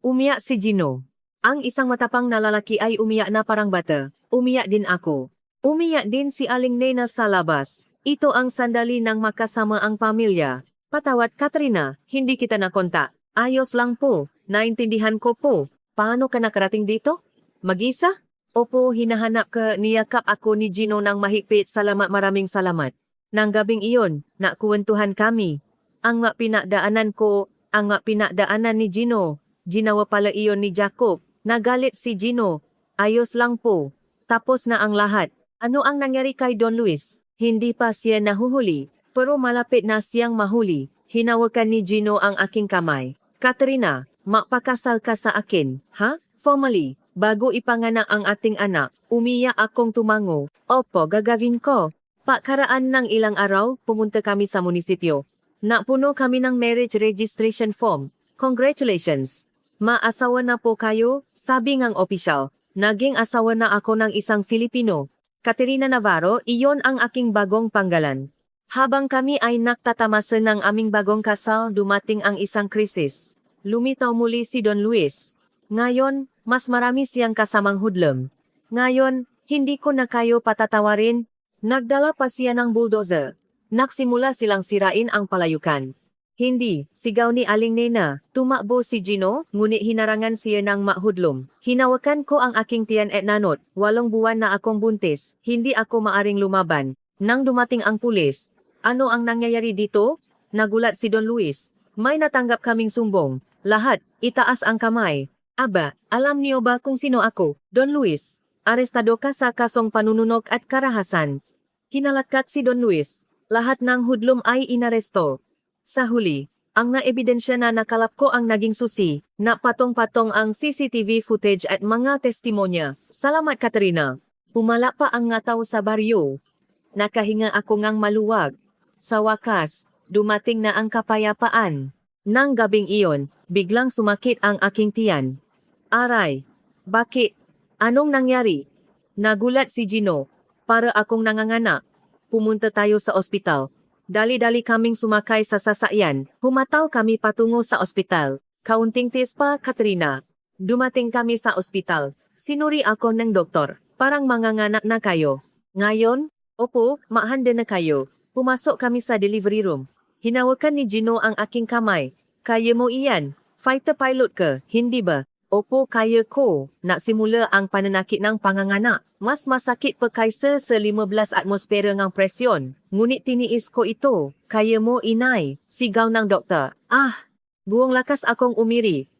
Umiyak si Gino. Ang isang matapang na lalaki ay umiyak na parang bata. Umiyak din ako. Umiyak din si Aling Nena sa labas. Ito ang sandali nang makasama ang pamilya. Patawad, Katrina, hindi kita nakontak. Ayos lang po, naintindihan ko po. Paano ka nakarating dito? Mag-isa? Opo, hinahanap ka, niyakap ako ni Gino ng mahigpit. Salamat, maraming salamat. Nang gabing iyon, nakwentuhan kami. Ang pinagdaanan ko, ang pinagdaanan ni Gino. Ginawa pala iyon ni Jacob. Nagalit si Gino. Ayos lang po. Tapos na ang lahat. Ano ang nangyari kay Don Luis? Hindi pa siya nahuhuli, pero malapit na siyang mahuli. Hinawakan ni Gino ang aking kamay. Katrina, magpakasal ka sa akin, ha? Formally, bago ipanganak ang ating anak, umiyak akong tumango. Opo, gagawin ko. Pagkaraan ng ilang araw, pumunta kami sa munisipyo. Napuno kami ng marriage registration form. Congratulations! Maasawa na po kayo, sabi ngang opisyal. Naging asawa na ako ng isang Filipino. Katerina Navarro, iyon ang aking bagong panggalan. Habang kami ay nagtatamasa ng aming bagong kasal, dumating ang isang krisis. Lumitaw muli si Don Luis. Ngayon, mas marami siyang kasamang hudlum. Ngayon, hindi ko na kayo patatawarin. Nagdala pa siya ng bulldozer. Nagsimula silang sirain ang palayukan. Hindi, sigaw ni Aling Nena. Tumakbo si Gino, ngunit hinarangan siya ng mahudlum. Hinawakan ko ang aking tiyan at nanot. 8 buwan na akong buntis. Hindi ako maaring lumaban. Nang dumating ang pulis, ano ang nangyayari dito? Nagulat si Don Luis. May natanggap kaming sumbong. Lahat, itaas ang kamay. Aba, alam niyo ba kung sino ako? Don Luis, arestado ka sa kasong panununog at karahasan. Kinalakat si Don Luis. Lahat ng hudlum ay inaresto. Sa huli, ang naebidensya na nakalap ko ang naging susi, na patong-patong ang CCTV footage at mga testimonya. Salamat, Katrina. Pumala pa ang ngataw sa baryo. Nakahinga ako ngang maluwag. Sa wakas, dumating na ang kapayapaan. Nang gabing iyon, biglang sumakit ang aking tiyan. Aray, bakit? Anong nangyari? Nagulat si Gino. Para akong nanganganak. Pumunta tayo sa ospital. Dali-dali kaming sumakay sa sasakyan. Humataw kami patungo sa ospital. Kaunting tis pa, Katrina. Dumating kami sa ospital. Sinuri ako ng doktor. Parang manganganak na kayo. Ngayon? Opo, mahanda na kayo. Pumasok kami sa delivery room. Hinawakan ni Gino ang aking kamay. Kaya mo iyan. Fighter pilot ka, hindi ba? Opo, kaya ko. Nagsimula ang pananakit ng panganganak. Mas masakit pa kaysa sa 15 atmosfera ng presyon. Ngunit tiniis ko ito. Kaya mo, inay. Sigaw ng doktor. Ah! Buong lakas akong umiri.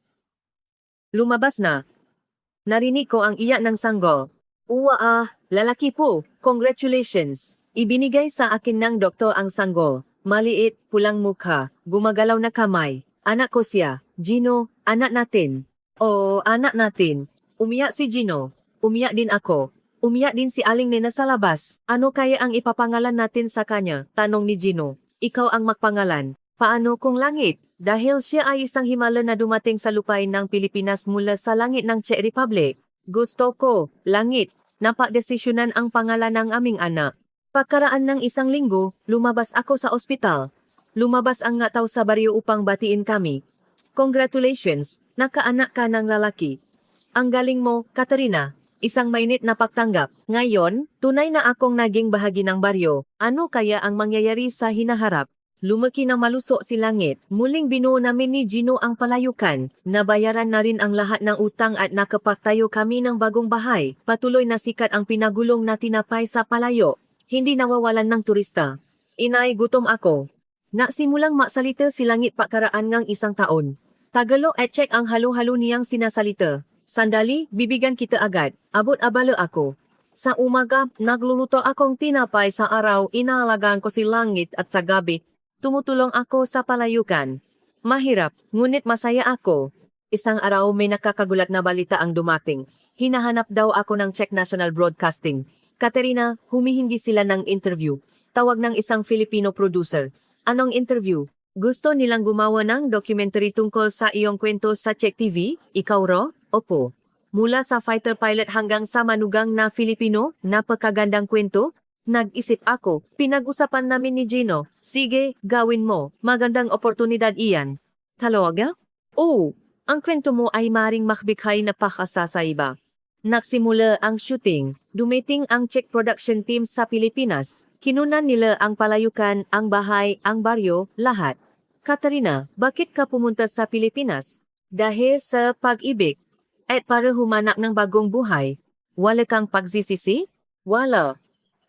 Lumabas na. Narinig ko ang iyak ng sanggol. Uwa lalaki po. Congratulations. Ibinigay sa akin ng doktor ang sanggol. Maliit, pulang mukha, gumagalaw na kamay. Anak ko siya. Gino, anak natin. Oh, anak natin. Umiyak si Gino. Umiyak din ako. Umiyak din si Aling Nena sa labas. Ano kaya ang ipapangalan natin sa kanya? Tanong ni Gino. Ikaw ang magpangalan. Paano kung langit? Dahil siya ay isang himala na dumating sa lupain ng Pilipinas mula sa langit ng Czech Republic. Gusto ko, langit. Napagdesisyonan ang pangalan ng aming anak. Pagkaraan ng 1 linggo, lumabas ako sa ospital. Lumabas ang ngataw sa baryo upang batiin kami. Congratulations, nakaanak ka ng lalaki. Ang galing mo, Katerina. Isang mainit na pagtanggap. Ngayon, tunay na akong naging bahagi ng baryo. Ano kaya ang mangyayari sa hinaharap? Lumaki na malusok si langit. Muling binuo namin ni Gino ang palayukan. Nabayaran na rin ang lahat ng utang at nakapagtayo kami ng bagong bahay. Patuloy na sikat ang pinagulong na tinapay sa palayo. Hindi nawawalan ng turista. Inay, gutom ako. Nasimulang maksalita si langit pakaraan ngang isang taon. Tagalog at Czech ang halo-halo niyang sinasalita. Sandali, bibigyan kita agad. Abot-abala ako. Sa umaga, nagluluto akong tinapay sa araw, inaalagaan ko si langit at sa gabi, tumutulong ako sa palayukan. Mahirap, ngunit masaya ako. Isang araw may nakakagulat na balita ang dumating. Hinahanap daw ako ng Czech National Broadcasting. Katerina, humihingi sila ng interview. Tawag ng isang Filipino producer. Anong interview? Gusto nilang gumawa ng documentary tungkol sa iyong kwento sa Czech TV? Ikaw ro? Opo. Mula sa fighter pilot hanggang sa manugang na Filipino, napakagandang kwento? Nag-isip ako, pinag-usapan namin ni Gino. Sige, gawin mo. Magandang oportunidad iyan. Talaga? Oo, ang kwento mo ay maring makbikhay na pakasa sa iba. Nagsimula ang shooting. Dumating ang Czech production team sa Pilipinas. Kinunan nila ang palayukan, ang bahay, ang baryo, lahat. Katerina, bakit ka pumunta sa Pilipinas? Dahil sa pag-ibig. At para humanap ng bagong buhay. Wala kang pagsisisi? Wala.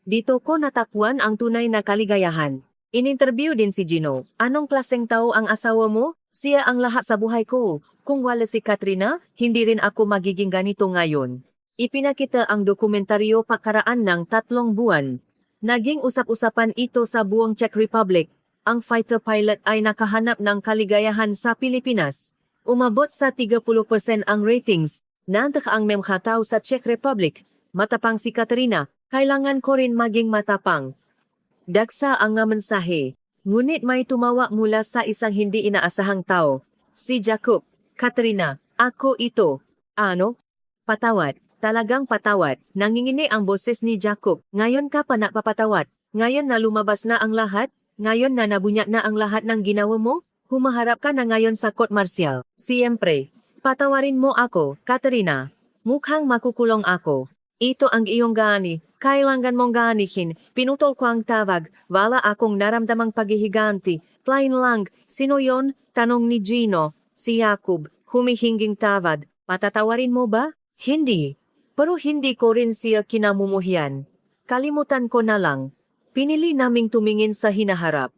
Dito ko natakwan ang tunay na kaligayahan. In-interview din si Gino. Anong klaseng tao ang asawa mo? Siya ang lahat sa buhay ko. Kung wala si Katrina, hindi rin ako magiging ganito ngayon. Ipinakita ang dokumentaryo pakaraan ng 3 buwan. Naging usap-usapan ito sa buong Czech Republic. Ang fighter pilot ay nakahanap ng kaligayahan sa Pilipinas. Umabot sa 30% ang ratings. Nandak ang memkataw sa Czech Republic. Matapang si Katerina, kailangan ko rin maging matapang. Daksa ang nga mensahe. Ngunit may tumawa mula sa isang hindi inaasahang tao. Si Jacob. Katerina, ako ito. Ano? Patawad. Talagang patawad. Nangingini ang boses ni Jacob. Ngayon ka pa napapatawad. Ngayon na lumabas na ang lahat. Ngayon na nabunyag na ang lahat ng ginawa mo. Humaharap ka na ngayon sa court martial. Siyempre. Patawarin mo ako, Katerina. Mukhang makukulong ako. Ito ang iyong gani. Kailangan mong ganihin. Pinutol ko ang tawag. Wala akong naramdamang paghihiganti. Plain lang. Sino yon? Tanong ni Gino. Si Jacob. Humihinging tawad. Patatawarin mo ba? Hindi. Pero hindi ko rin siya kinamumuhian. Kalimutan ko na lang. Pinili naming tumingin sa hinaharap.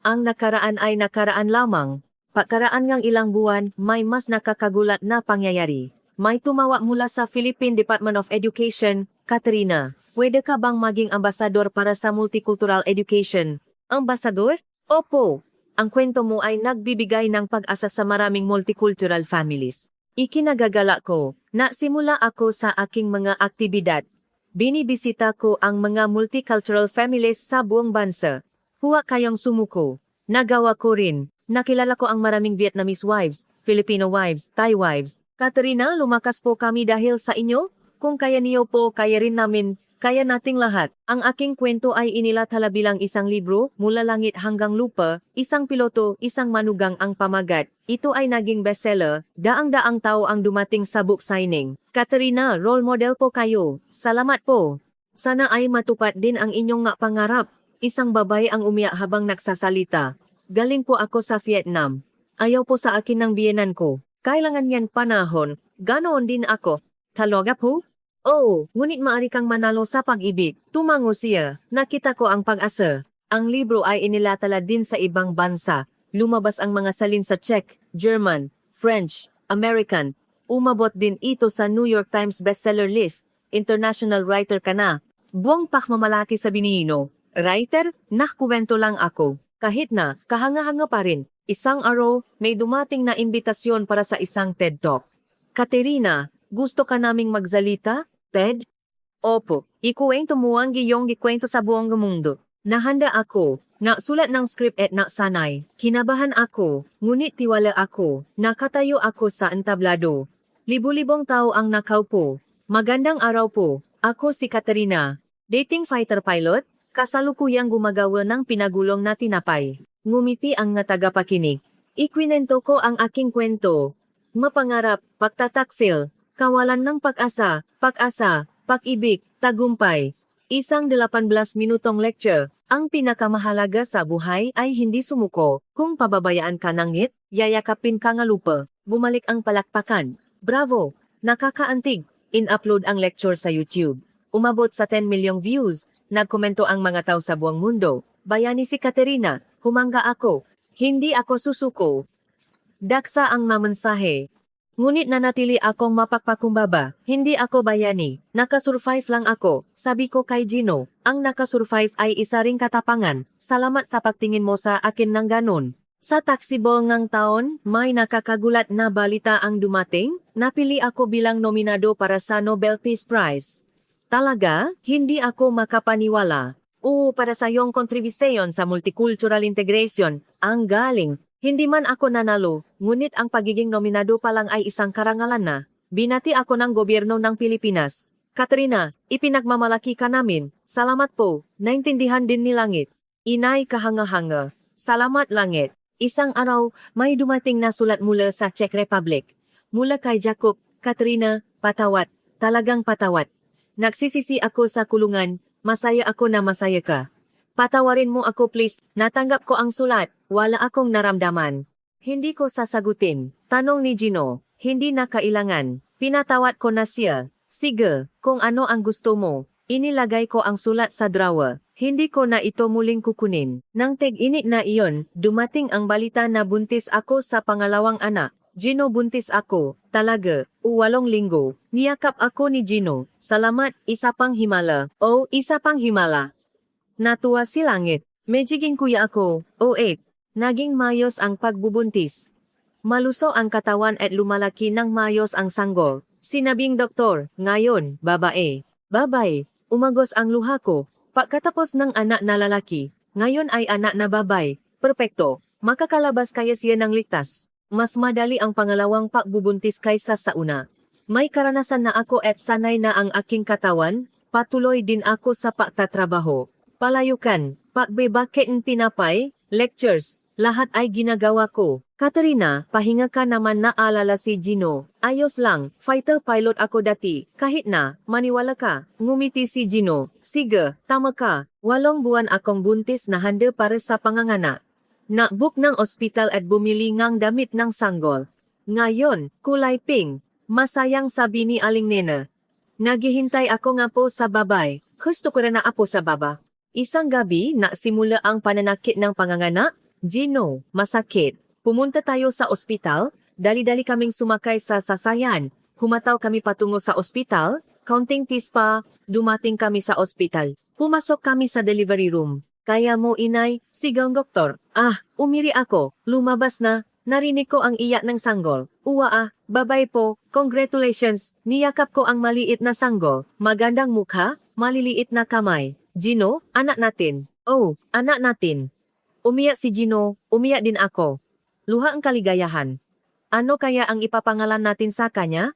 Ang nakaraan ay nakaraan lamang. Pagkaraan ngang ilang buwan, may mas nakakagulat na pangyayari. May tumawa mula sa Philippine Department of Education. Katerina, pwede ka bang maging ambasador para sa multicultural education? Ambasador? Opo. Ang kwento mo ay nagbibigay ng pag-asa sa maraming multicultural families. Ikinagagala ko, nasimula ako sa aking mga aktibidad. Binibisita ko ang mga multicultural families sa buong bansa. Huwag kayong sumuko. Nagawa ko rin. Nakilala ko ang maraming Vietnamese wives, Filipino wives, Thai wives. Katerina, lumakas po kami dahil sa inyo. Kung kaya niyo po, kaya rin namin. Kaya nating lahat. Ang aking kwento ay inilathala bilang isang libro, mula langit hanggang lupa, isang piloto, isang manugang ang pamagat. Ito ay naging bestseller, daang-daang tao ang dumating sa book signing. Katerina, role model po kayo. Salamat po. Sana ay matupad din ang inyong nga pangarap. Isang babae ang umiyak habang nagsasalita. Galing po ako sa Vietnam. Ayaw po sa akin ng biyenan ko. Kailangan yan panahon. Ganoon din ako. Talaga po? Oo, ngunit maaari kang manalo sa pag-ibig. Tumango siya. Nakita ko ang pag-asa. Ang libro ay inilathala din sa ibang bansa. Lumabas ang mga salin sa Czech, German, French, American. Umabot din ito sa New York Times bestseller list. International writer ka na. Buong pakmamalaki sa binino. Writer? Nakuwento lang ako. Kahit na, kahanga-hanga pa rin. Isang araw, may dumating na imbitasyon para sa isang TED Talk. Katerina, gusto ka naming magsalita? TED? Opo, ikuwento mo ang giyong gikwento sa buong mundo. Nahanda ako, nasulat ng script at nasanay. Kinabahan ako, ngunit tiwala ako. Nakatayo ako sa entablado. Libu-libong tao ang nakaupo. Magandang araw po. Ako si Katerina. Dating fighter pilot? Kasalukuyang gumagawa ng pinagulong na tinapay. Ngumiti ang nga tagapakinig. Ikwinento ko ang aking kwento. Mapangarap, pagtataksil. Kawalan ng pag-asa, pag-ibig, tagumpay. Isang 18 minutong lecture. Ang pinakamahalaga sa buhay ay hindi sumuko. Kung pababayaan ka ng ngit, yayakapin ka nga lupa. Bumalik ang palakpakan. Bravo! Nakakaantig. In-upload ang lecture sa YouTube. Umabot sa 10 milyong views. Nagkomento ang mga tao sa buong mundo. Bayani si Katerina. Humanga ako. Hindi ako susuko. Daksa ang mamensahe. Ngunit nanatili akong mapagpakumbaba. Hindi ako bayani. Nakasurvive lang ako. Sabi ko kay Gino, ang nakasurvive ay isa ring katapangan. Salamat sa pagtingin mo sa akin ng ganon. Sa taksibol ng taon, may nakakagulat na balita ang dumating. Napili ako bilang nominado para sa Nobel Peace Prize. Talaga, hindi ako makapaniwala. Para sa iyong kontribusyon sa multicultural integration, ang galing. Hindi man ako nanalo, ngunit ang pagiging nominado pa lang ay isang karangalan na. Binati ako ng gobyerno ng Pilipinas. Katrina, ipinagmamalaki ka namin. Salamat po, naintindihan din ni Langit. Inay kahanga-hanga. Salamat Langit. Isang araw, may dumating na sulat mula sa Czech Republic. Mula kay Jacob, Katrina, patawat. Talagang patawat. Nagsisisi ako sa kulungan, masaya ako na masaya ka. Patawarin mo ako please, natanggap ko ang sulat, wala akong naramdaman. Hindi ko sasagutin, tanong ni Gino, hindi na kailangan, pinatawat ko na siya. Sige, kung ano ang gusto mo, inilagay ko ang sulat sa drawer, hindi ko na ito muling kukunin. Nang teg-init na iyon, dumating ang balita na buntis ako sa pangalawang anak. Gino buntis ako, talaga, 8 linggo. Niyakap ako ni Gino, salamat, isa pang himala. Isa pang himala. Natuwa si Langit. Medjiging kuya ako, 8. Naging mayos ang pagbubuntis. Maluso ang katawan at lumalaki ng mayos ang sanggol. Sinabing doktor, ngayon, babae. Babay, umagos ang luha ko. Pagkatapos ng anak na lalaki, ngayon ay anak na babay. Perpekto, makakalabas kaya siya ng ligtas. Mas madali ang pangalawang pagbubuntis kaysa sa una. May karanasan na ako at sanay na ang aking katawan, patuloy din ako sa pagtatrabaho. Palayukan, pagbebake ng tinapay, lectures, lahat ay ginagawa ko. Katerina, pahinga ka naman, naalala si Gino. Ayos lang, fighter pilot ako dati. Kahit na, maniwala ka. Ngumiti si Gino. Sige, tama ka. 8 buwan akong buntis na handa para sa panganganak. Na-book ng ospital at bumili ngang damit ng sanggol. Ngayon, kulay pink. Masayang sabi ni Aling Nena. Naghihintay ako nga po sa babay. Gusto ko rin na apo sa baba. Isang gabi, simula ang pananakit ng panganganak. Gino, masakit. Pumunta tayo sa ospital. Dali-dali kaming sumakay sa sasayan. Humataw kami patungo sa ospital. Counting tis pa, dumating kami sa ospital. Pumasok kami sa delivery room. Kaya mo inay, sigaw ng doktor. Umiri ako. Lumabas na. Narinig ko ang iyak ng sanggol. Babay po. Congratulations. Niyakap ko ang maliit na sanggol. Magandang mukha, maliliit na kamay. Gino, anak natin. Anak natin. Umiyak si Gino, umiyak din ako. Luha ang kaligayahan. Ano kaya ang ipapangalan natin sa kanya?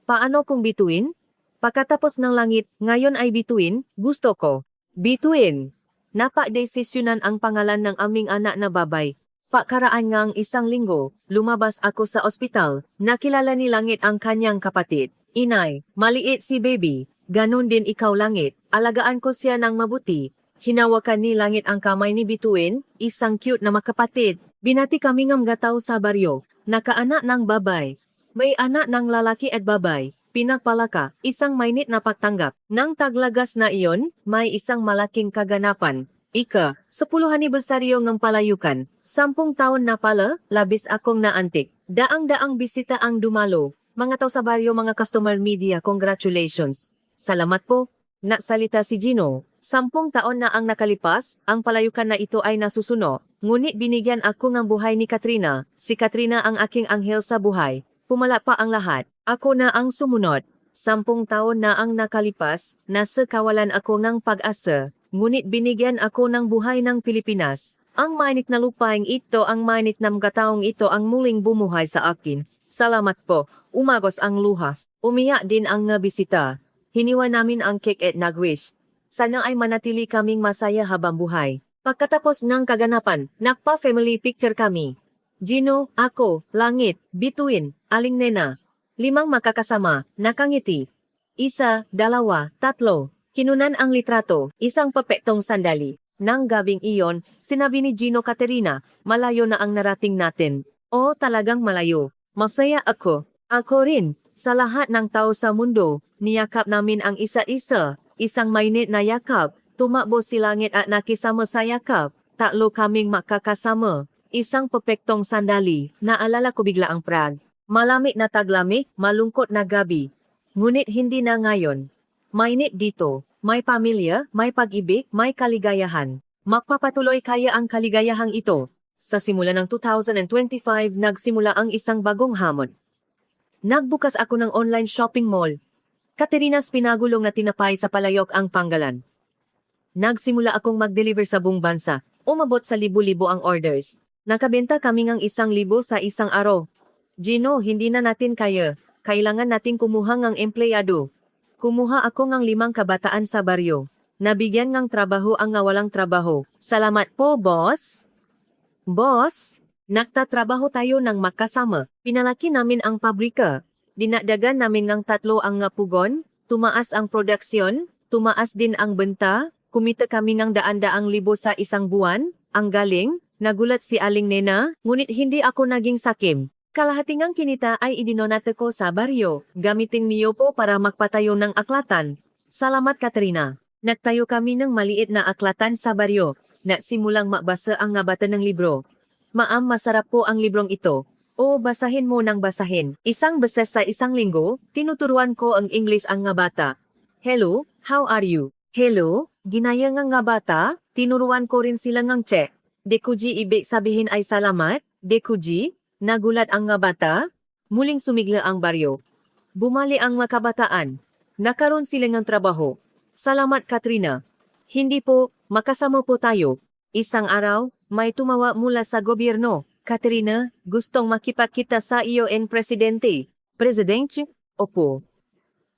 Paano kung bituin? Pagkatapos ng langit, ngayon ay bituin, gusto ko. Bituin. Napadesisyonan ang pangalan ng aming anak na babay. Pakaraan ngang 1 linggo, lumabas ako sa ospital, nakilala ni Langit ang kanyang kapatid. Inay, maliit si baby. Ganon din ikaw Langit, alagaan ko siya ng mabuti. Hinawakan ni Langit ang kamay ni Bituin, isang cute na makapatid. Binati kami ng gataw sa baryo, nakaanak ng babay. May anak ng lalaki at babay, pinagpalaka, isang mainit na pagtanggap. Nang taglagas na iyon, may isang malaking kaganapan. 10 anibersaryo ng palayukan. 10 taon na pala, labis akong naantik. Daang-daang bisita ang dumalo. Mga tao sa baryo, mga customer media, congratulations. Salamat po. Nasalita si Gino. 10 taon na ang nakalipas, ang palayukan na ito ay nasusuno. Ngunit binigyan ako ng buhay ni Katrina. Si Katrina ang aking anghel sa buhay. Pumala pa ang lahat. Ako na ang sumunod. 10 taon na ang nakalipas, nasa kawalan ako ng pag-asa. Ngunit binigyan ako ng buhay ng Pilipinas. Ang mainit na lupaing ito, ang mainit na kataong ito ang muling bumuhay sa akin. Salamat po. Umagos ang luha. Umiyak din ang bisita. Hiniwa namin ang cake at nag-wish. Sana ay manatili kaming masaya habang buhay. Pagkatapos ng kaganapan, nagpa-family picture kami. Gino, ako, Langit, Bituin, Aling Nena. 5 makakasama, nakangiti. 1, 2, 3. Kinunan ang litrato, isang pepektong sandali. Nang gabing iyon, sinabi ni Gino Caterina, malayo na ang narating natin. O talagang malayo. Masaya ako. Ako rin. Sa lahat ng tao sa mundo, niyakap namin ang isa-isa. Isang mainit na yakap. Tumakbo si langit at nakisama sa yakap. Tatlo kaming makakasama. Isang pepektong sandali. Naalala ko bigla ang Prague. Malamig na taglamig, malungkot na gabi. Ngunit hindi na ngayon. Mainit dito. May pamilya, may pag-ibig, may kaligayahan. Magpapatuloy kaya ang kaligayahang ito. Sa simula ng 2025, nagsimula ang isang bagong hamon. Nagbukas ako ng online shopping mall. Katerinas pinagulong na tinapay sa palayok ang panggalan. Nagsimula akong mag-deliver sa buong bansa. Umabot sa libu-libo ang orders. Nakabenta kami ng 1,000 sa isang araw. Gino, hindi na natin kaya. Kailangan natin kumuha ng empleyado. Kumuha ako ng 5 kabataan sa baryo. Nabigyan ng trabaho ang walang trabaho. Salamat po, boss. Boss, nagtatrabaho tayo ng makasama. Pinalaki namin ang pabrika. Dinagdagan namin ng 3 ang pugon. Tumaas ang produksyon. Tumaas din ang benta. Kumita kami ng daan-daang libo sa isang buwan. Ang galing. Nagulat si Aling Nena, ngunit hindi ako naging sakim. Kalahating ang kinita ay idinonate ko sa baryo. Gamitin niyo po para magpatayo ng aklatan. Salamat, Katrina. Nagtayo kami ng maliit na aklatan sa baryo. Nagsimulang mabasa ang bata ng libro. Ma'am, masarap po ang librong ito. O basahin mo ng basahin. Isang beses sa isang linggo, tinuturuan ko ang English ang bata. Hello, how are you? Hello, ginaya ng bata, tinuruan ko rin sila ng Czech. Dekuji ibig sabihin ay salamat, Dekuji, nagulat ang bata. Muling sumigla ang baryo. Bumali ang kabataan. Nakaroon sila ng trabaho. Salamat, Katrina. Hindi po, makasama po tayo. Isang araw, may tumawa mula sa gobyerno. Katrina, gustong makipagkita sa iyo en presidente. Presidente? Opo.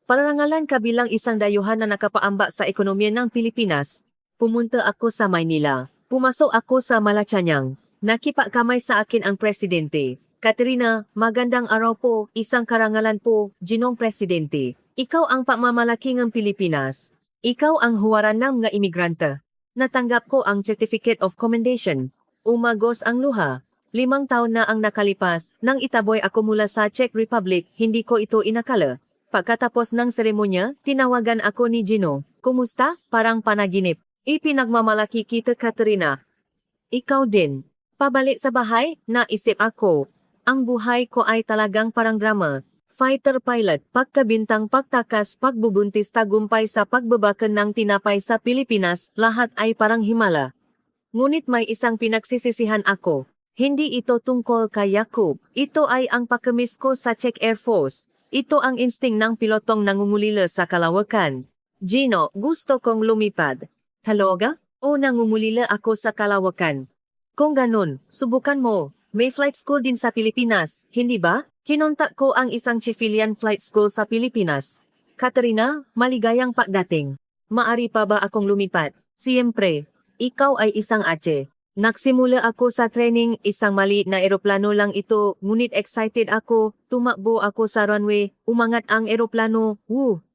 Parangalan ka bilang isang dayuhan na nakapaamba sa ekonomiya ng Pilipinas. Pumunta ako sa Maynila. Pumasok ako sa Malacanang. Nakipagkamay sa akin ang presidente. Katrina, magandang araw po, isang karangalan po, Ginong Presidente. Ikaw ang pamamalaki ng Pilipinas. Ikaw ang huwaran ng mga imigrante. Natanggap ko ang Certificate of Commendation. Umagos ang luha. 5 taon na ang nakalipas, nang itaboy ako mula sa Czech Republic, hindi ko ito inakala. Pagkatapos ng seremonya, tinawagan ako ni Gino. Kumusta? Parang panaginip. Ipinagmamalaki kita, Katrina. Ikaw din. Pabalik sa bahay, naisip ako. Ang buhay ko ay talagang parang drama. Fighter pilot, pagkabintang, pagtakas, pagbubuntis, tagumpay sa pagbabakan ng tinapay sa Pilipinas, lahat ay parang himala. Ngunit may isang pinagsisisihan ako. Hindi ito tungkol kay Jakub. Ito ay ang pagkamis ko sa Czech Air Force. Ito ang insting ng pilotong nangungulila sa kalawakan. Gino, gusto kong lumipad. Talaga? O nangungulila ako sa kalawakan? Kung ganun, subukan mo. May flight school din sa Pilipinas, hindi ba? Kinontak ko ang isang civilian flight school sa Pilipinas. Katrina, maligayang pagdating. Maari pa ba akong lumipat? Siyempre, ikaw ay isang atse. Nagsimula ako sa training, isang maliit na eroplano lang ito, ngunit excited ako, tumakbo ako sa runway, umangat ang eroplano, 5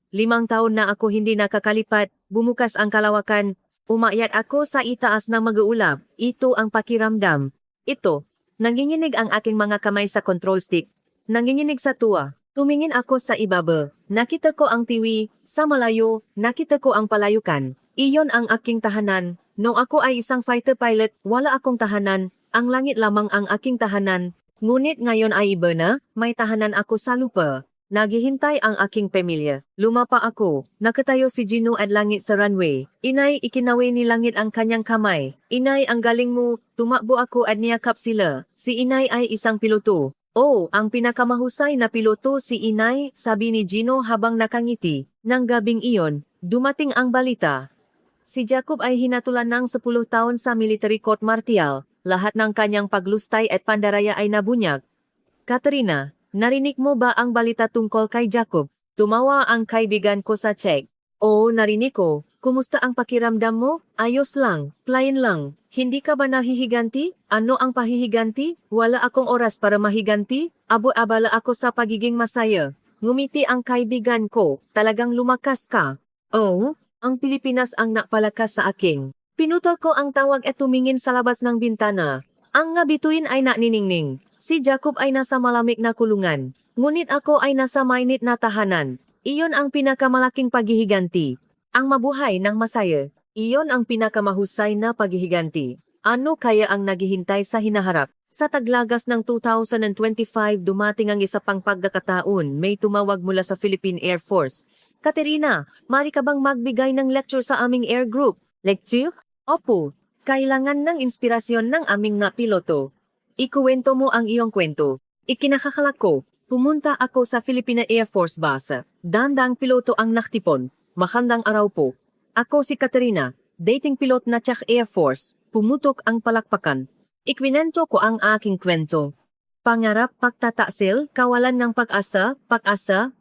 taon na ako hindi nakakalipat, bumukas ang kalawakan, umakyat ako sa itaas ng mag-uulap, ito ang pakiramdam. Ito, nanginginig ang aking mga kamay sa control stick. Nanginginig sa tuwa. Tumingin ako sa ibaba. Nakita ko ang tiwi. Sa malayo, nakita ko ang palayukan. Iyon ang aking tahanan. Noong ako ay isang fighter pilot, wala akong tahanan. Ang langit lamang ang aking tahanan. Ngunit ngayon ay iba na, may tahanan ako sa lupa. Naghihintay ang aking pamilya. Lumapa ako. Nakatayo si Gino at langit sa runway. Inay, ikinawi ni langit ang kanyang kamay. Inay, ang galing mo. Tumakbo ako at niyakap sila. Si Inay ay isang piloto. Oh, ang pinakamahusay na piloto si Inay, sabi ni Gino habang nakangiti. Nang gabing iyon, dumating ang balita. Si Jakub ay hinatulan ng 10 taon sa military court martial. Lahat ng kanyang paglustay at pandaraya ay nabunyag. Katrina, narinig mo ba ang balita tungkol kay Jakub? Tumawa ang kaibigan ko sa Czech. Oo, narinig ko. Kumusta ang pakiramdam mo? Ayos lang, plain lang. Hindi ka ba nahihiganti? Ano ang pahihiganti? Wala akong oras para mahiganti. Abo-abala ako sa pagiging masaya. Ngumiti ang kaibigan ko. Talagang lumakas ka. Oh, ang Pilipinas ang napalakas sa akin. Pinutol ko ang tawag at tumingin sa labas ng bintana. Ang nga bituin ay naniningning. Si Jacob ay nasa malamig na kulungan. Ngunit ako ay nasa mainit na tahanan. Iyon ang pinakamalaking paghihiganti. Ang mabuhay ng masaya. Iyon ang pinakamahusay na paghihiganti. Ano kaya ang naghihintay sa hinaharap? Sa taglagas ng 2025 dumating ang isa pang pagkakataon. May tumawag mula sa Philippine Air Force. Katerina, mari ka bang magbigay ng lecture sa aming air group? Lecture? Opo. Kailangan ng inspirasyon ng aming nga piloto. Ikuwento mo ang iyong kwento. Ikinakakalak ko. Pumunta ako sa Philippine Air Force Base. Dandang piloto ang naktipon. Makandang araw po. Ako si Katerina, dating pilot na Czech Air Force. Pumutok ang palakpakan. Ikwinento ko ang aking kwento. Pangarap, pagtataksil, kawalan ng pag-asa,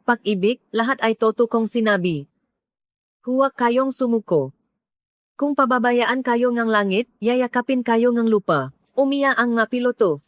pag-ibig, lahat ay toto kong sinabi. Huwag kayong sumuko. Kung pababayaan kayo ng langit, yayakapin kayo ng lupa. Umiya ang nga piloto.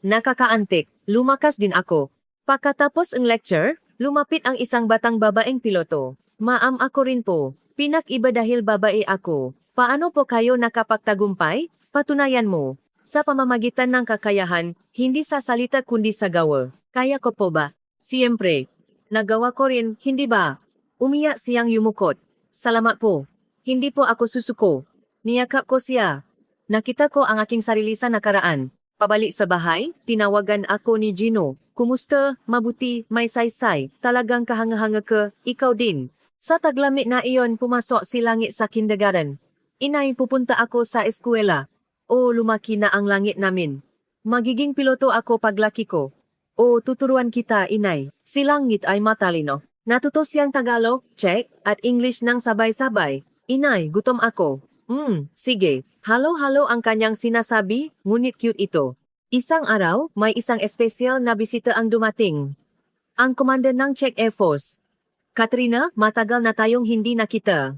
Nakakaantik, lumakas din ako. Pagkatapos ang lecture, lumapit ang isang batang babaeng piloto. Ma'am, ako rin po. Pinag-iba dahil babae ako. Paano po kayo nakapagtagumpay? Patunayan mo. Sa pamamagitan ng kakayahan, hindi sa salita kundi sa gawa. Kaya ko po ba? Siyempre. Nagawa ko rin, hindi ba? Umiyak siyang yumukot. Salamat po. Hindi po ako susuko. Niyakap ko siya. Nakita ko ang aking sarili sa nakaraan. Pabalik sa bahay, tinawagan ako ni Gino. Kumusta? Mabuti, may saysay. Talagang kahanga-hanga ka, ikaw din. Sa taglamit na iyon pumasok si Langit sa kindergarten. Inay, pupunta ako sa eskwela. O, lumaki na ang langit namin. Magiging piloto ako paglaki ko. O, tuturuan kita, inay. Si Langit ay matalino. Natuto siyang Tagalog, Czech, at English ng sabay-sabay. Inay, gutom ako. Sige. Halo-halo ang kanyang sinasabi, ngunit cute ito. Isang araw, may isang espesyal na bisita ang dumating. Ang commander ng Czech Air Force. Katrina, matagal na tayong hindi nakita.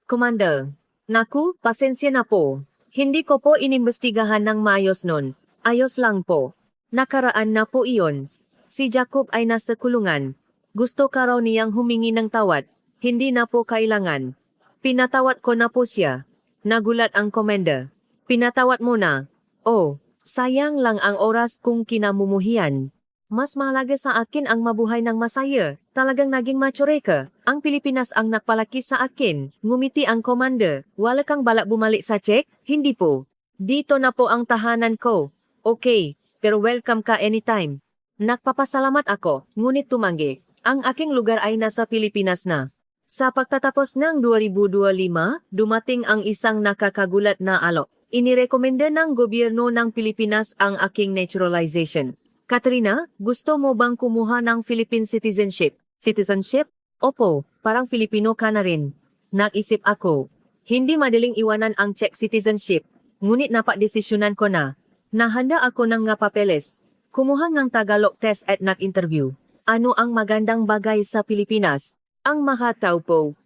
Commander. Naku, pasensya na po. Hindi ko po inimbestigahan ng maayos nun. Ayos lang po. Nakaraan na po iyon. Si Jacob ay nasa kulungan. Gusto ka raw niyang humingi ng tawad. Hindi na po kailangan. Pinatawad ko na po siya. Nagulat ang commander. Pinatawad mo na. Oh, sayang lang ang oras kung kinamumuhian. Mas mahalaga sa akin ang mabuhay ng masaya. Talagang naging mature ka. Ang Pilipinas ang nagpalaki sa akin. Ngumiti ang commander. Wala kang balak bumalik sa Czech? Hindi po. Dito na po ang tahanan ko. Okay, pero welcome ka anytime. Nagpapasalamat ako, ngunit tumanggi. Ang aking lugar ay nasa Pilipinas na. Sa pagtatapos ng 2025, dumating ang isang nakakagulat na alok. Inirekomenda ng gobyerno ng Pilipinas ang aking naturalization. Katrina, gusto mo bang kumuha ng Philippine citizenship? Citizenship? Opo, parang Filipino ka na rin. Nag-isip ako. Hindi madaling iwanan ang Czech citizenship. Ngunit napadesisyonan ko na. Nahanda ako ng nga papeles. Kumuha ng Tagalog test at nag-interview. Ano ang magandang bagay sa Pilipinas? Ang makataw po.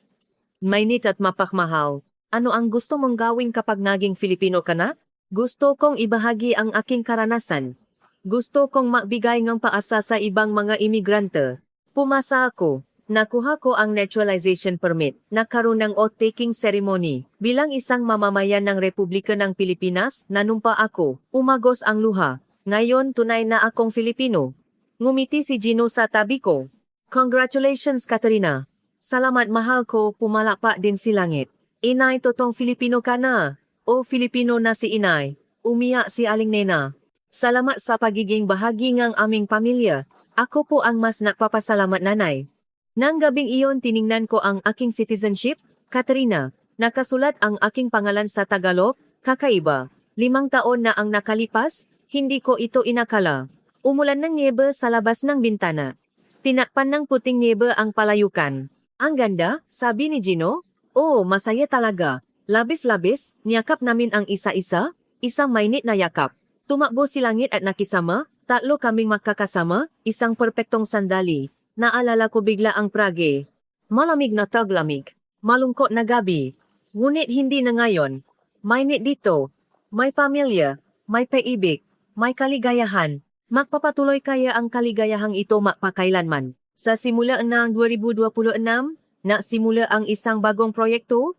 Mainit at mapakmahal. Ano ang gusto mong gawin kapag naging Filipino ka na? Gusto kong ibahagi ang aking karanasan. Gusto kong magbigay ng paasa sa ibang mga imigrante. Pumasa ako. Nakuha ko ang naturalization permit. Nagkaroon ng oath-taking ceremony. Bilang isang mamamayan ng Republika ng Pilipinas, nanumpa ako. Umagos ang luha. Ngayon tunay na akong Filipino. Ngumiti si Gino sa tabi ko. Congratulations, Katerina. Salamat, mahal ko, pumalakpak din si Langit. Inay, totong Filipino ka na. O Filipino na si Inay. Umiyak si Aling Nena. Salamat sa pagiging bahagi ng aming pamilya. Ako po ang mas nagpapasalamat, nanay. Nang gabing iyon tiningnan ko ang aking citizenship, Katerina. Nakasulat ang aking pangalan sa Tagalog, kakaiba. 5 taon na ang nakalipas, hindi ko ito inakala. Umulan ng niebe sa labas ng bintana. Tinakpan ng puting niebe ang palayukan. Ang ganda, sabi ni Gino. Oh, masaya talaga. Labis-labis, niyakap namin ang isa-isa, isang mainit na yakap. Tumakbo si Langit at nakisama, 3 kaming magkakasama, isang perpektong sandali. Naalala ko bigla ang Prague. Malamig na taglamig. Malungkot na gabi. Ngunit hindi na ngayon. May nit dito. May pamilya. May paibig. May kaligayahan. Magpapatuloy kaya ang kaligayahang ito magpakailanman. Sa simula ng 2026, simula ang isang bagong proyekto,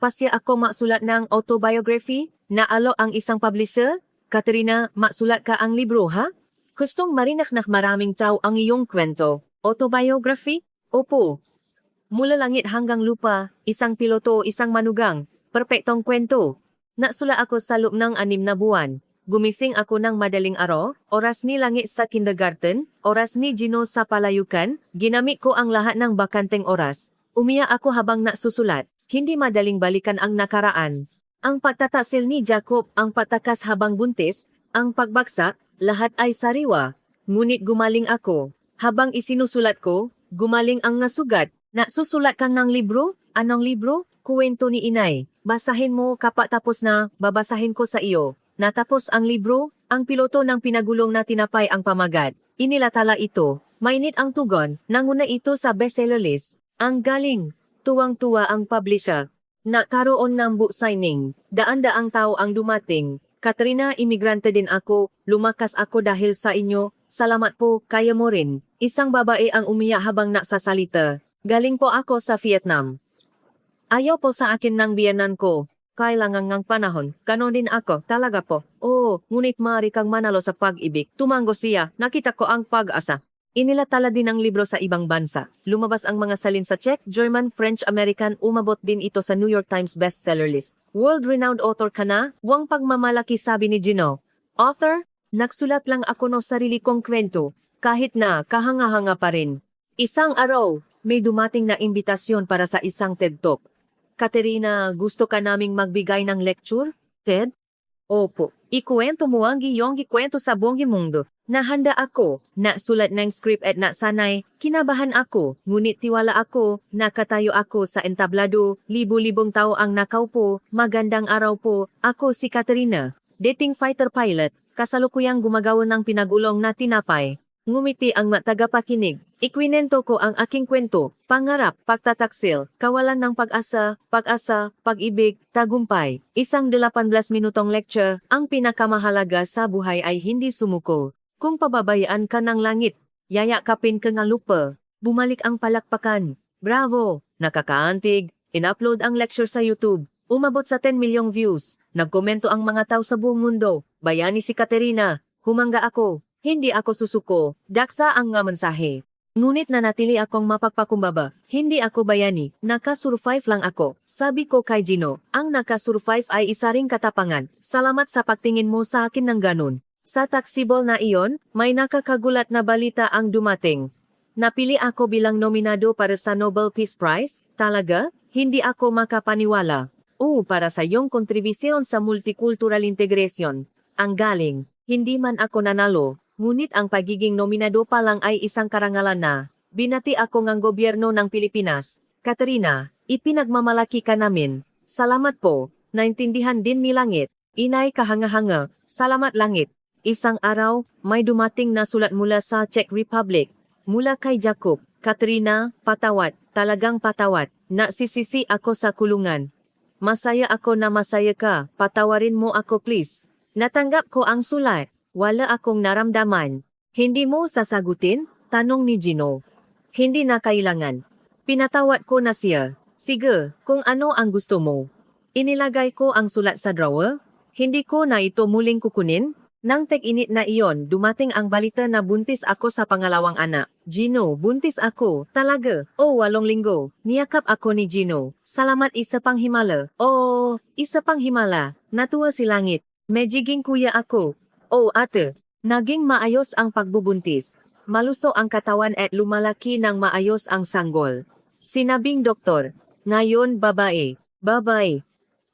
pasya ako maksulat ng autobiography, alo ang isang publisher. Katerina, maksulat ka ang libro, ha? Gustong marinak ng maraming tao ang iyong kwento. Autobiography? Opo. Mula langit hanggang lupa, isang piloto, isang manugang, perpektong kwento. Nagsula ako sa loob ng 6 na buwan. Gumising ako ng madaling araw, oras ni langit sa kindergarten, oras ni Gino sa palayukan, ginamit ko ang lahat ng bakanteng oras. Umiyak ako habang nagsusulat, hindi madaling balikan ang nakaraan. Ang pagtatasil ni Jacob, ang patakas habang buntis, ang pagbagsak, lahat ay sariwa. Ngunit gumaling ako. Habang isinusulat ko, gumaling ang nasugat. Nagsusulat kang ng libro? Anong libro? Kuwento ni inay. Basahin mo kapatapos na, babasahin ko sa iyo. Natapos ang libro, ang piloto ng pinagulong na tinapay ang pamagat. Inilatala ito. Mainit ang tugon, nanguna ito sa bestseller list. Ang galing. Tuwang-tuwa ang publisher. Nagkaroon ng book signing. Daan-daang tao ang dumating. Katrina, imigrante din ako. Lumakas ako dahil sa inyo. Salamat po, kaya mo rin. Isang babae ang umiyak habang nagsasalita. Galing po ako sa Vietnam. Ayaw po sa akin ng biyanan ko. Kailangan ngang panahon. Ganon din ako, talaga po. Oo, ngunit maaari kang manalo sa pag-ibig. Tumango siya, nakita ko ang pag-asa. Inilatala din ang libro sa ibang bansa. Lumabas ang mga salin sa Czech, German, French, American. Umabot din ito sa New York Times bestseller list. World-renowned author ka na? Huwag pagmamalaki, sabi ni Gino. Author? Nagsulat lang ako ng sarili kong kwento. Kahit na kahanga-hanga pa rin. Isang araw, may dumating na imbitasyon para sa isang TED Talk. Katerina, gusto ka naming magbigay ng lecture? TED? Opo. Ikuwento mo ang iyong gikwento sa buong mundo. Nahanda ako, nasulat ng script at nasanay, kinabahan ako, ngunit tiwala ako, nakatayo ako sa entablado, libu-libong tao ang nakaupo, magandang araw po, ako si Katerina, dating fighter pilot, kasalukuyang gumagawa ng pinagulong na tinapay. Ngumiti ang matagapakinig. Ikwinento ko ang aking kwento, pangarap, pagtataksil, kawalan ng pag-asa, pag-ibig, tagumpay. Isang 18 minutong lecture, ang pinakamahalaga sa buhay ay hindi sumuko. Kung pababayaan ka ng langit, yayakapin ka ng lupa. Bumalik ang palakpakan. Bravo! Nakakaantig. In-upload ang lecture sa YouTube. Umabot sa 10 milyong views. Nagkomento ang mga tao sa buong mundo. Bayani si Katerina. Humanga ako. Hindi ako susuko, daksa ang nga mensahe. Ngunit nanatili akong mapagpakumbaba. Hindi ako bayani, nakasurvive lang ako. Sabi ko kay Gino, ang nakasurvive ay isa ring katapangan. Salamat sa pagtingin mo sa akin ng ganun. Sa taksibol na iyon, may nakakagulat na balita ang dumating. Napili ako bilang nominado para sa Nobel Peace Prize? Talaga? Hindi ako makapaniwala. Para sa iyong kontribusyon sa multicultural integration. Ang galing. Hindi man ako nanalo. Ngunit ang pagiging nominado pa lang ay isang karangalan na. Binati ako ng gobyerno ng Pilipinas. Katerina, ipinagmamalaki ka namin. Salamat po. Naintindihan din ni Langit. Inay kahanga-hanga. Salamat Langit. Isang araw, may dumating na sulat mula sa Czech Republic. Mula kay Jacob. Katerina, patawad. Talagang patawad. Nagsisisi ako sa kulungan. Masaya ako na masaya ka. Patawarin mo ako please. Natanggap ko ang sulat. Wala akong naramdaman. Hindi mo sasagutin? Tanong ni Gino. Hindi na kailangan. Pinatawad ko na siya. Sige, kung ano ang gusto mo. Inilagay ko ang sulat sa drawer. Hindi ko na ito muling kukunin. Nang teg-init na iyon, dumating ang balita na buntis ako sa pangalawang anak. Gino, buntis ako. Talaga? 8 linggo. Niyakap ako ni Gino. Salamat isa pang himala. Isa pang himala. Natuwa si Langit. Mejiging kuya ako. Ate, naging maayos ang pagbubuntis. Maluso ang katawan at lumalaki ng maayos ang sanggol. Sinabing doktor, ngayon babae.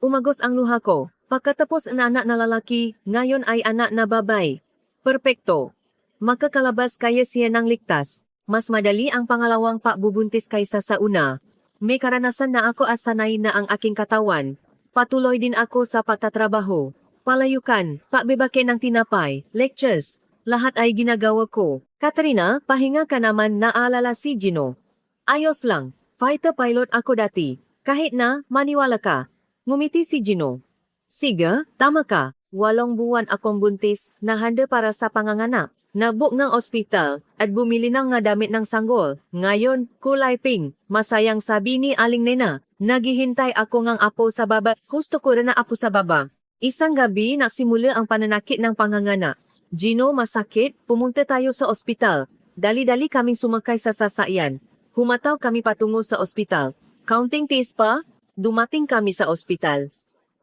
Umagos ang luha ko. Pagkatapos na anak na lalaki, ngayon ay anak na babae. Perpekto. Makakalabas kaya siya ng ligtas. Mas madali ang pangalawang pagbubuntis kaysa sa una. May karanasan na ako at sanay na ang aking katawan. Patuloy din ako sa pagtatrabaho. Palayukan, pagbibake ng tinapay, lectures, lahat ay ginagawa ko. Katerina, pahinga ka naman, naalala si Gino. Ayos lang, fighter pilot ako dati. Kahit na, maniwala ka. Ngumiti si Gino. Sige, tama ka. 8 buwan akong buntis na handa para sa panganganak. Nagbook ng ospital at bumili ng nga damit ng sanggol. Ngayon, kulay pink. Masayang sabi ni Aling Nena. Naghihintay ako ng apo sa baba. Gusto ko rin na apo sa baba. Isang gabi nagsimula ang pananakit ng panganganak. Gino, masakit. Pumunta tayo sa ospital. Dali-dali kaming sumakay sa sasakyan. Humataw kami patungo sa ospital. Counting days pa, dumating kami sa ospital.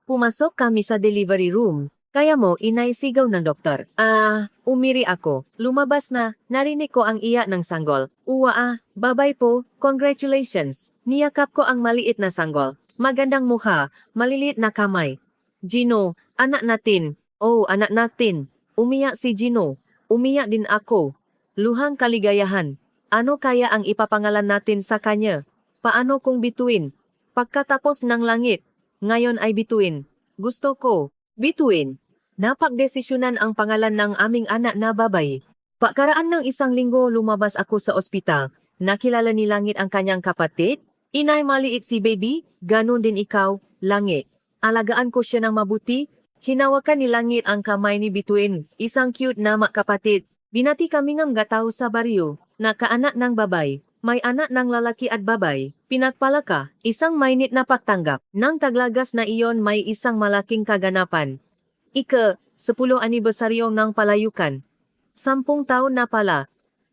Pumasok kami sa delivery room. Kaya mo, inaisigaw ng doktor. Umiri ako. Lumabas na, narinig ko ang iyak ng sanggol. Babay po, congratulations. Niyakap ko ang maliit na sanggol. Magandang mukha, maliliit na kamay. Gino, anak natin. Oh, anak natin. Umiyak si Gino. Umiyak din ako. Luhang kaligayahan. Ano kaya ang ipapangalan natin sa kanya? Paano kung bituin? Pagkatapos ng langit, ngayon ay bituin. Gusto ko, bituin. Napagdesisyonan ang pangalan ng aming anak na babae. Pagkaraan ng 1 linggo lumabas ako sa ospital. Nakilala ni Langit ang kanyang kapatid. Inay, maliit si baby, ganun din ikaw, Langit. Alagaan ko siya ng mabuti. Hinawakan ni Langit ang kamay ni Bituin, isang cute na magkapatid. Binati kami ng gataw sa baryo, na kaanak ng babay. May anak ng lalaki at babay. Pinagpalaka, isang mainit na pagtanggap. Nang taglagas na iyon may isang malaking kaganapan. 10 anibersaryo ng palayukan. 10 taon na pala.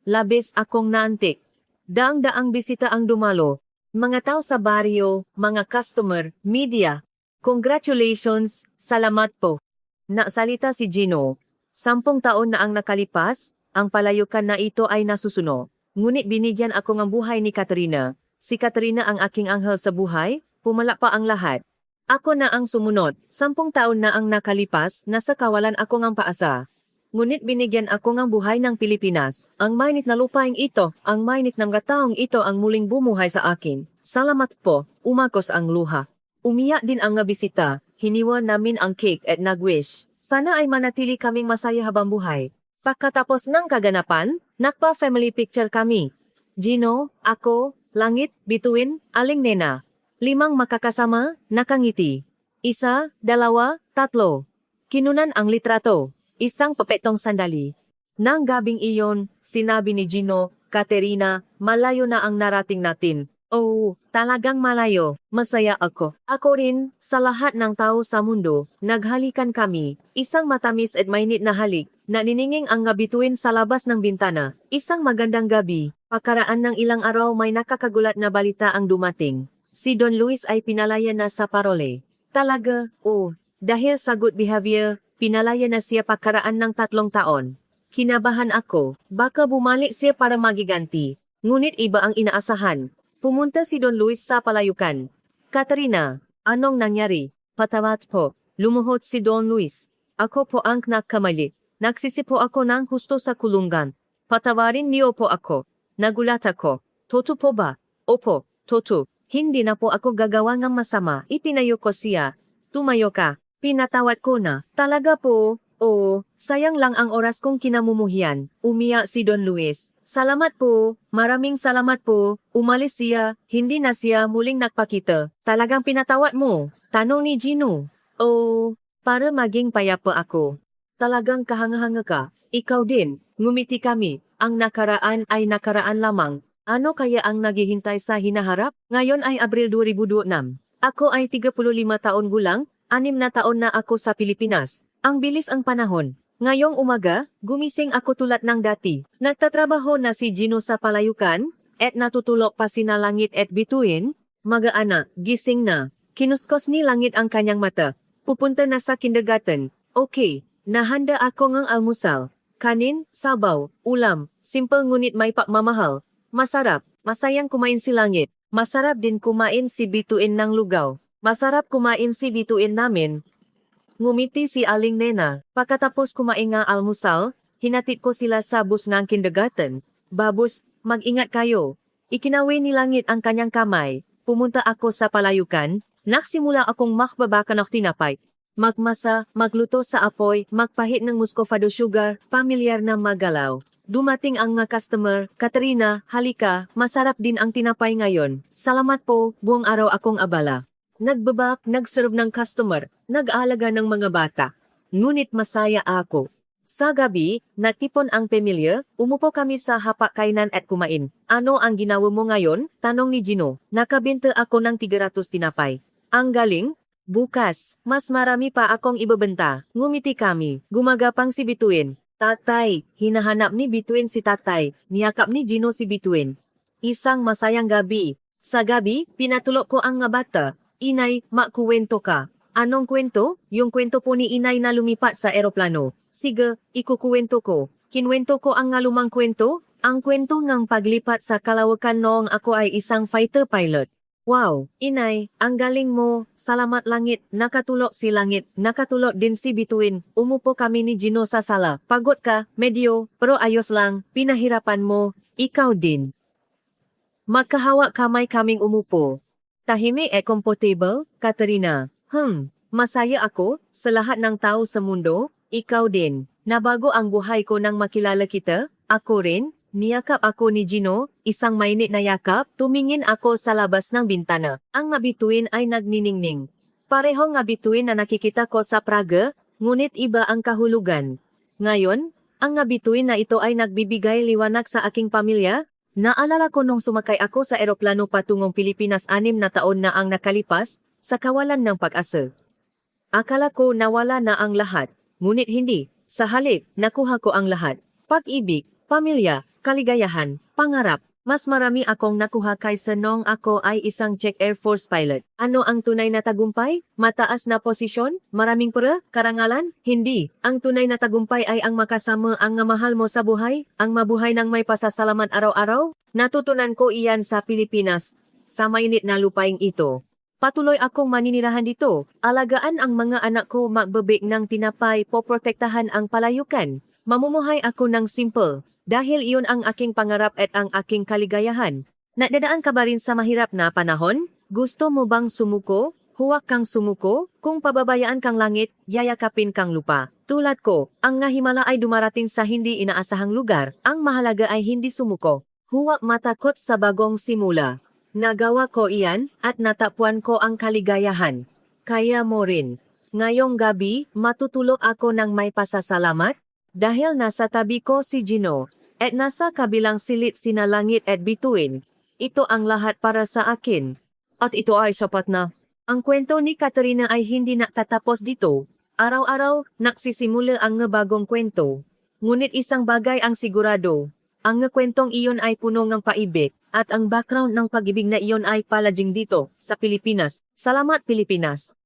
Labis akong naantik. Daang-daang bisita ang dumalo. Mga tao sa baryo, mga customer, media. Congratulations, salamat po. Nasalita si Gino. 10 taon na ang nakalipas, ang palayukan na ito ay nasusuno. Ngunit binigyan ako ng buhay ni Katrina. Si Katrina ang aking anghel sa buhay, pumala pa ang lahat. Ako na ang sumunod. 10 taon na ang nakalipas, nasa kawalan ako ng paasa. Ngunit binigyan ako ng buhay ng Pilipinas. Ang mainit na lupaing ito, ang mainit ng gataong ito ang muling bumuhay sa akin. Salamat po, umakos ang luha. Umiyak din ang bisita, hiniwa namin ang cake at nag-wish. Sana ay manatili kaming masaya habang buhay. Pagkatapos ng kaganapan, nakpa-family picture kami. Gino, ako, Langit, Bituin, Aling Nena. 5 makakasama, nakangiti. 1, 2, 3. Kinunan ang litrato. Isang papetong sandali. Nang gabing iyon, sinabi ni Gino, Katerina, malayo na ang narating natin. Oh, talagang malayo. Masaya ako. Ako rin, sa lahat ng tao sa mundo, naghalikan kami. Isang matamis at mainit na halik, na nininging ang Bituin sa labas ng bintana. Isang magandang gabi. Pagkaraan ng ilang araw may nakakagulat na balita ang dumating. Si Don Luis ay pinalaya na sa parole. Talaga, dahil sa good behavior, pinalaya na siya pagkaraan ng 3 taon. Kinabahan ako, baka bumalik siya para magiganti. Ngunit iba ang inaasahan. Pumunta si Don Luis sa palayukan. Katrina, anong nangyari? Patawat po. Lumuhod si Don Luis. Ako po ang nagkamali. Nagsisipo ako ng husto sa kulungan. Patawarin niyo po ako. Nagulat ako. Toto po ba? Opo, toto. Hindi na po ako gagawa ng masama. Itinayo ko siya. Tumayo ka. Pinatawad ko na. Talaga po? Oo, sayang lang ang oras kong kinamumuhian. Umiyak si Don Luis. Salamat po. Maraming salamat po. Umalis siya. Hindi na siya muling nagpakita. Talagang pinatawad mo. Tanong ni Gino. Oo, para maging payapa ako. Talagang kahanga-hanga ka. Ikaw din. Ngumiti kami. Ang nakaraan ay nakaraan lamang. Ano kaya ang naghihintay sa hinaharap? Ngayon ay Abril 2026. Ako ay 35 taon gulang, 6 na taon na ako sa Pilipinas. Ang bilis ang panahon. Ngayong umaga, gumising ako tulad ng dati. Nagtatrabaho na si Gino sa palayukan, at natutulog pa sina Langit at Bituin. Mag-aana, gising na. Kinuskos ni Langit ang kanyang mata. Pupunta na sa kindergarten. Okay, nahanda ako ng almusal. Kanin, sabaw, ulam, simple ngunit may pagmamahal. Masarap, masayang kumain si Langit. Masarap din kumain si Bituin ng lugaw. Masarap kumain si Bituin namin. Ngumiti si Aling Nena. Pagkatapos kumain ng almusal, hinatid ko sila sa bus ng kindergarten. Babus, mag-ingat kayo. Ikinawi ni Langit ang kanyang kamay. Pumunta ako sa palayukan. Nagsimula akong makbabaka ng tinapay. Magmasa, magluto sa apoy, magpahit ng muscovado sugar, pamilyar na maggalaw. dumating ang nga customer. Katrina, halika, masarap din ang tinapay ngayon. Salamat po, buong araw akong abala. Nagbabak, nag-serve ng customer, nag-aalaga ng mga bata. Ngunit masaya ako. Sa gabi, natipon ang pamilya, umupo kami sa hapag-kainan at kumain. Ano ang ginawa mo ngayon? Tanong ni Gino. Nakabenta ako ng 300 tinapay. Ang galing? Bukas, mas marami pa akong ibebenta. Ngumiti kami. Gumagapang si Bituin. Tatay, hinahanap ni Bituin si tatay. Niyakap ni Gino si Bituin. Isang masayang gabi. Sa gabi, pinatulog ko ang nga bata. Inay, makuwento ka. Anong kwento? Yung kwento po ni inay na lumipat sa eroplano. Sige, ikukuwento ko. Kinwento ko ang nga lumang kwento. Ang kwento ng paglipat sa kalawakan noong ako ay isang fighter pilot. Wow, inay, ang galing mo. Salamat langit. Nakatulog si langit. Nakatulog din si Bituin. Umupo kami ni Gino sa sala. Pagod ka, medyo, pero ayos lang. Pinahirapan mo. Ikaw din. Magkahawak kamay kaming umupo. Tahimik at comfortable, Katrina. Masaya ako sa lahat ng tao sa mundo. Ikaw din. Nabago ang buhay ko nang makilala kita. Ako rin. Niyakap ako ni Gino, isang mainit na yakap, tumingin ako sa labas ng bintana. Ang nga Bituin ay nagniningning. Parehong nga Bituin na nakikita ko sa Praga, ngunit iba ang kahulugan. Ngayon, ang nga Bituin na ito ay nagbibigay liwanag sa aking pamilya. Naalala ko nung sumakay ako sa eroplano patungong Pilipinas 6 na taon na ang nakalipas, sa kawalan ng pag-asa. Akala ko nawala na ang lahat, ngunit hindi. Sa halip, nakuha ko ang lahat. Pag-ibig, pamilya, kaligayahan, pangarap. Mas marami akong nakuha kaysa nung ako ay isang Czech Air Force pilot. Ano ang tunay na tagumpay? Mataas na posisyon? Maraming pera? Karangalan? Hindi. Ang tunay na tagumpay ay ang makasama ang mahal mo sa buhay, ang mabuhay ng may pasasalamat araw-araw. Natutunan ko iyan sa Pilipinas, sa mainit na lupaing ito. Patuloy akong maninirahan dito. Alagaan ang mga anak ko, magbebek ng tinapay, poprotektahan ang palayukan. Mamumuhay ako ng simple, dahil iyon ang aking pangarap at ang aking kaligayahan. Nadadaan ka ba rin sa mahirap na panahon? Gusto mo bang sumuko? Huwag kang sumuko. Kung pababayaan kang langit, yayakapin kang lupa. Tulad ko, ang nga himala ay dumarating sa hindi inaasahang lugar. Ang mahalaga ay hindi sumuko. Huwag matakot sa bagong simula. Nagawa ko iyan at natapuan ko ang kaligayahan. Kaya mo rin. Ngayong gabi, matutulog ako ng may pasasalamat. Dahil nasa tabi ko si Gino, at nasa kabilang silid sina Langit at Bituin, ito ang lahat para sa akin. At ito ay sapat na. Ang kwento ni Katrina ay hindi natatapos dito. Araw-araw, nagsisimula ang bagong kwento. Ngunit isang bagay ang sigurado. Ang kwentong iyon ay puno ng paibig, at ang background ng pag-ibig na iyon ay palaging dito, sa Pilipinas. Salamat Pilipinas!